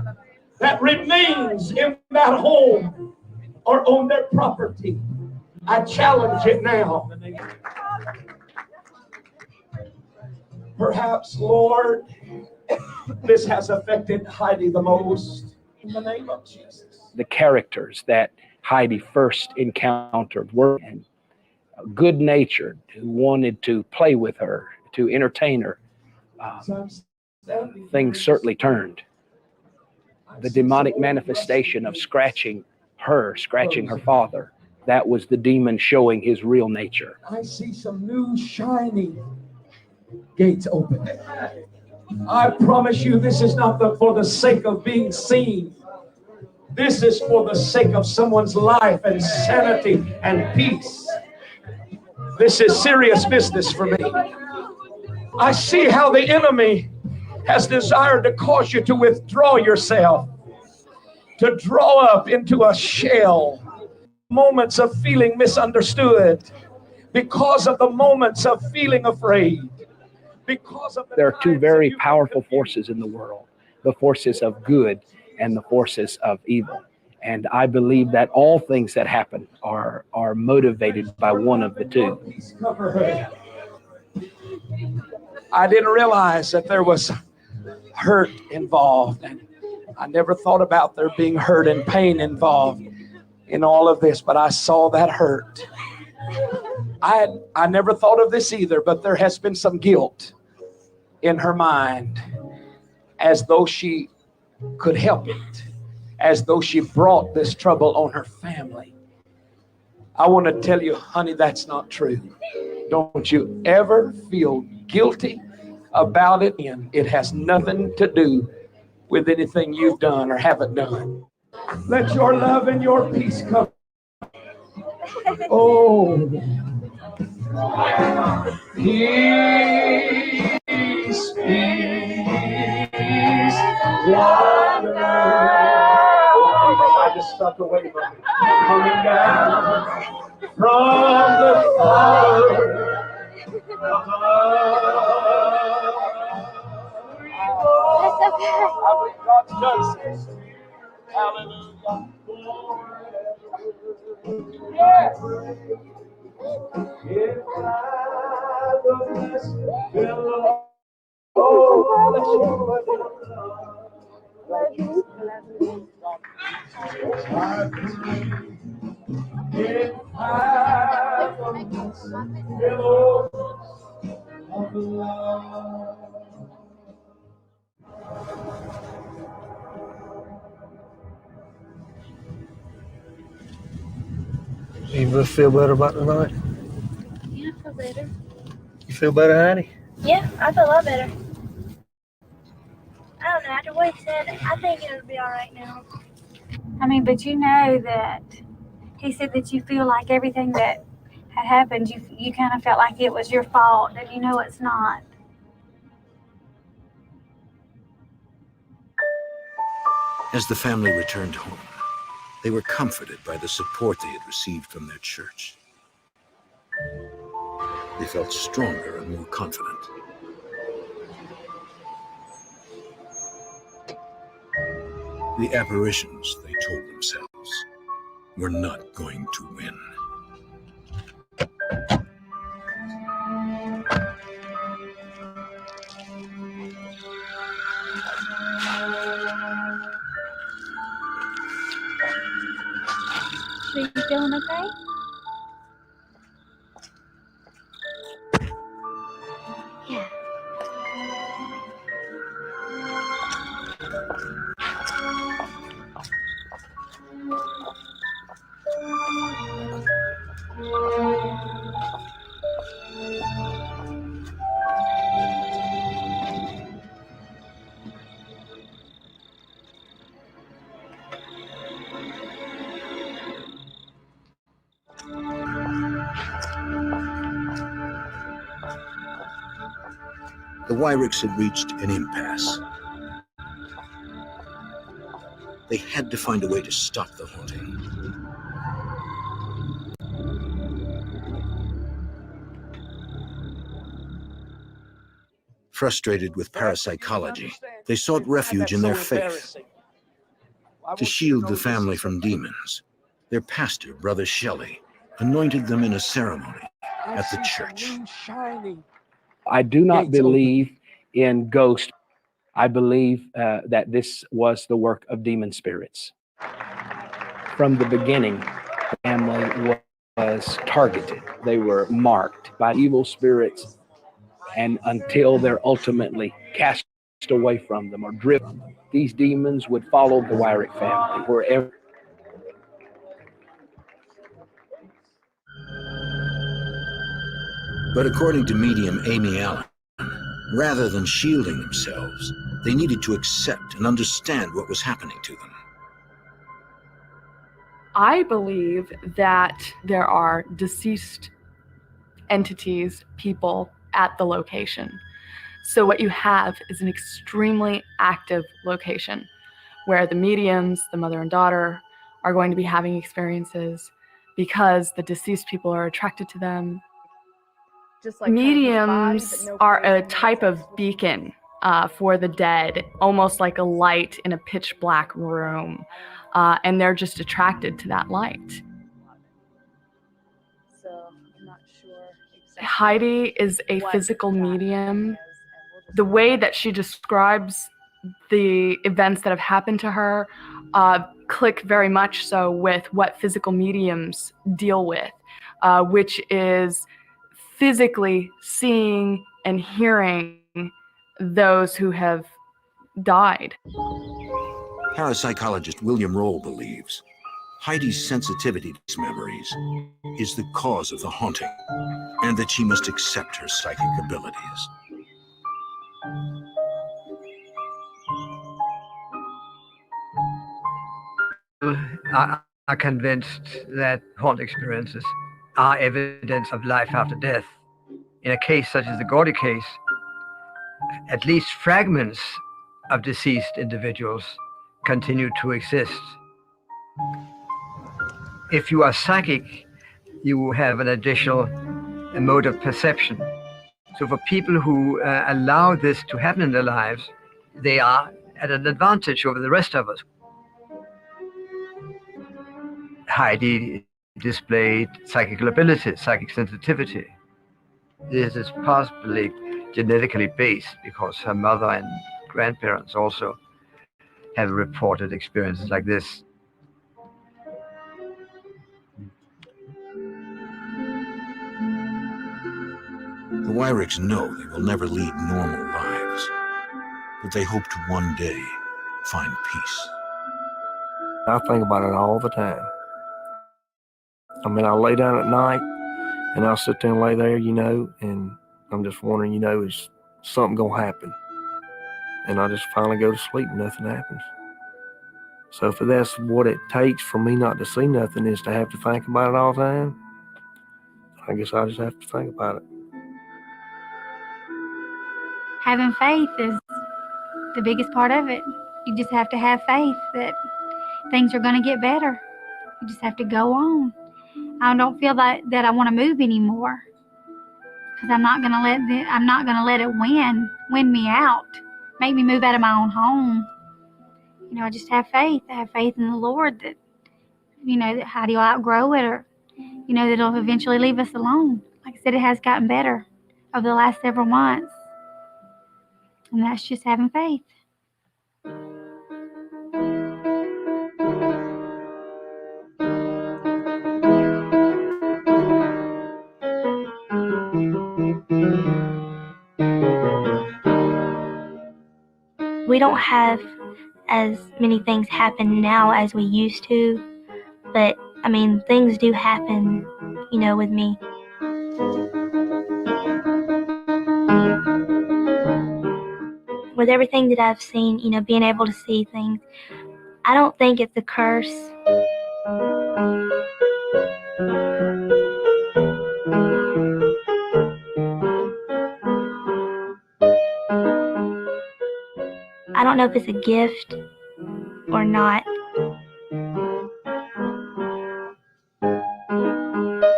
that remains in that home or on their property, I challenge it now. Perhaps, Lord, this has affected Heidi the most. In the name of Jesus. The characters that Heidi first encountered were good-natured, who wanted to play with her, to entertain her. Things certainly turned. The demonic manifestation of scratching her father, that was the demon showing his real nature. I see some new shiny gates open. I promise you, this is not for the sake of being seen. This is for the sake of someone's life and sanity and peace. This is serious business for me. I see how the enemy has desired to cause you to withdraw yourself, to draw up into a shell, moments of feeling misunderstood, because of the moments of feeling afraid. There are two very powerful forces in the world, the forces of good and the forces of evil. And I believe that all things that happen are motivated by one of the two. I didn't realize that there was hurt involved, and I never thought about there being hurt and pain involved in all of this, but I saw that hurt. I never thought of this either, but there has been some guilt in her mind, as though she could help it, as though she brought this trouble on her family. I want to tell you, honey, that's not true. Don't you ever feel guilty about it, and it has nothing to do with anything you've done or haven't done. Let your love and your peace come. Oh, peace, peace, water. I just stuck away from it. Coming down from the Father above. I believe God's done so. Hallelujah. Yes. If I don't miss the Lord, you feel better about tonight? Yeah, I feel better. You feel better, Hattie? Yeah, I feel a lot better. I don't know, after what he said, I think it'll be alright now. I mean, but you know that he said that you feel like everything that had happened, you kind of felt like it was your fault, and you know it's not. As the family returned home, they were comforted by the support they had received from their church. They felt stronger and more confident. The apparitions, they told themselves, were not going to win. So you feeling okay? Yeah. The Wyricks had reached an impasse. They had to find a way to stop the haunting. Frustrated with parapsychology, they sought refuge in their faith. To shield the family from demons, their pastor, Brother Shelley, anointed them in a ceremony at the church. I do not believe in ghosts. I believe that this was the work of demon spirits. From the beginning, the family was targeted. They were marked by evil spirits, and until they're ultimately cast away from them or driven, these demons would follow the Wyrick family wherever. But according to medium Amy Allen, rather than shielding themselves, they needed to accept and understand what was happening to them. I believe that there are deceased entities, people at the location. So what you have is an extremely active location where the mediums, the mother and daughter, are going to be having experiences because the deceased people are attracted to them. Just like mediums are a type of beacon for the dead, almost like a light in a pitch black room. And they're just attracted to that light. So I'm not sure exactly. Heidi is a physical medium. The way that she describes the events that have happened to her click very much so with what physical mediums deal with, which is physically seeing and hearing those who have died. Parapsychologist William Roll believes Heidi's sensitivity to these memories is the cause of the haunting, and that she must accept her psychic abilities. Are convinced that haunt experiences are evidence of life after death. In a case such as the Gordy case, at least fragments of deceased individuals continue to exist. If you are psychic, you have an additional mode of perception. So for people who allow this to happen in their lives, they are at an advantage over the rest of us. Heidi displayed psychical abilities, psychic sensitivity. This is possibly genetically based because her mother and grandparents also have reported experiences like this. The Wyricks know they will never lead normal lives, but they hope to one day find peace. I think about it all the time. I mean, I'll lay down at night and I'll sit there and lay there, and I'm just wondering, is something gonna happen? And I just finally go to sleep and nothing happens. So if that's what it takes for me not to see nothing is to have to think about it all the time, I guess I just have to think about it. Having faith is the biggest part of it. You just have to have faith that things are going to get better. You just have to go on. I don't feel that I want to move anymore because I'm not going to let it win me out, make me move out of my own home. I just have faith. I have faith in the Lord that that how do you outgrow it, or that it'll eventually leave us alone. Like I said, it has gotten better over the last several months, and that's just having faith. We don't have as many things happen now as we used to, but I mean, things do happen, with me. With everything that I've seen, being able to see things, I don't think it's a curse. I don't know if it's a gift or not.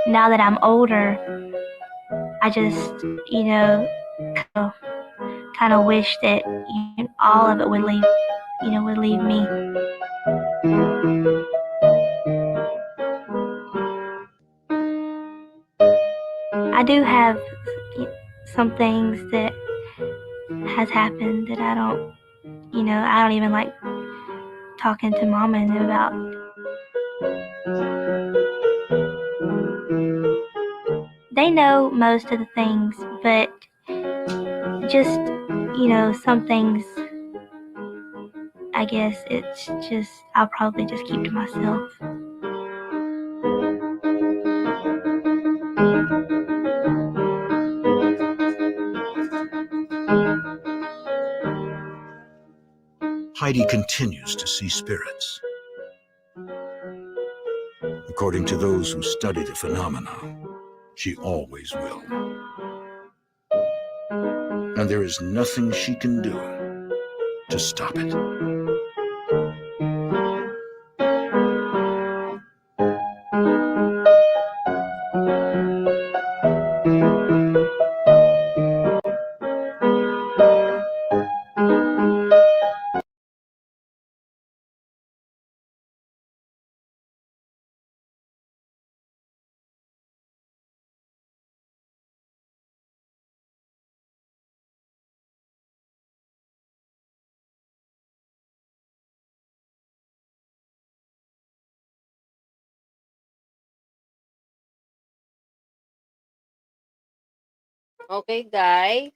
Now that I'm older, I just, kind of wish that all of it would leave me. I do have some things that has happened that I don't even like talking to Mama and them about. They know most of the things, but just, some things, I guess it's just, I'll probably just keep to myself. Heidi continues to see spirits. According to those who study the phenomena, she always will. And there is nothing she can do to stop it. Okay, guys.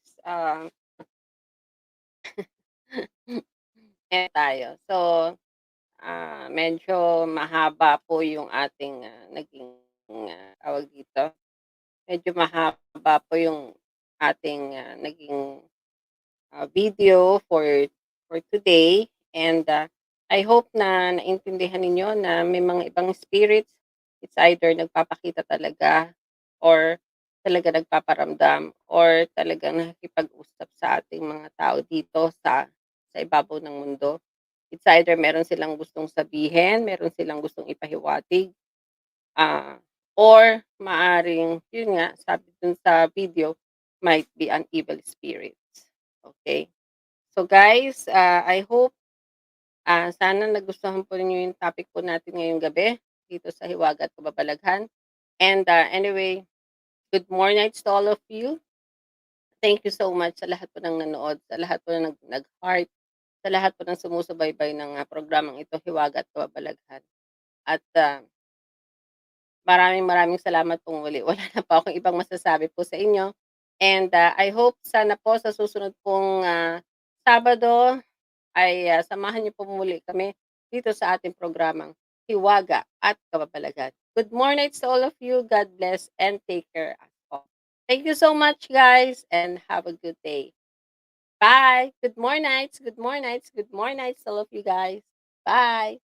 Tayo. So, medyo mahaba po yung ating naging tawag dito. Medyo mahaba po yung ating naging video for today, and I hope na naintindihan ninyo na may mga ibang spirits, it's either nagpapakita talaga or talaga nagpaparamdam or talagang nakikipag-usap sa ating mga tao dito sa ibabaw ng mundo. It's either meron silang gustong sabihin, meron silang gustong ipahiwatig, or maaring, yun nga, sabi dun sa video, might be an evil spirit. Okay? So guys, I hope sana nagustuhan po ninyo yung topic po natin ngayong gabi dito sa Hiwaga at Kababalaghan. And anyway, good morning to all of you. Thank you so much sa lahat po ng nanood, sa lahat po ng nag-heart, sa lahat po ng sumusubaybay ng programang ito, Hiwaga at Kababalaghan. At maraming salamat po muli. Wala na po akong ibang masasabi po sa inyo. And I hope sana po sa susunod pong Sabado ay samahan niyo po muli kami dito sa ating programang Hiwaga at Kababalaghan. Good morning to all of you. God bless and take care as all. Thank you so much, guys, and have a good day. Bye. Good morning, good morning, good morning to all of you guys. Bye.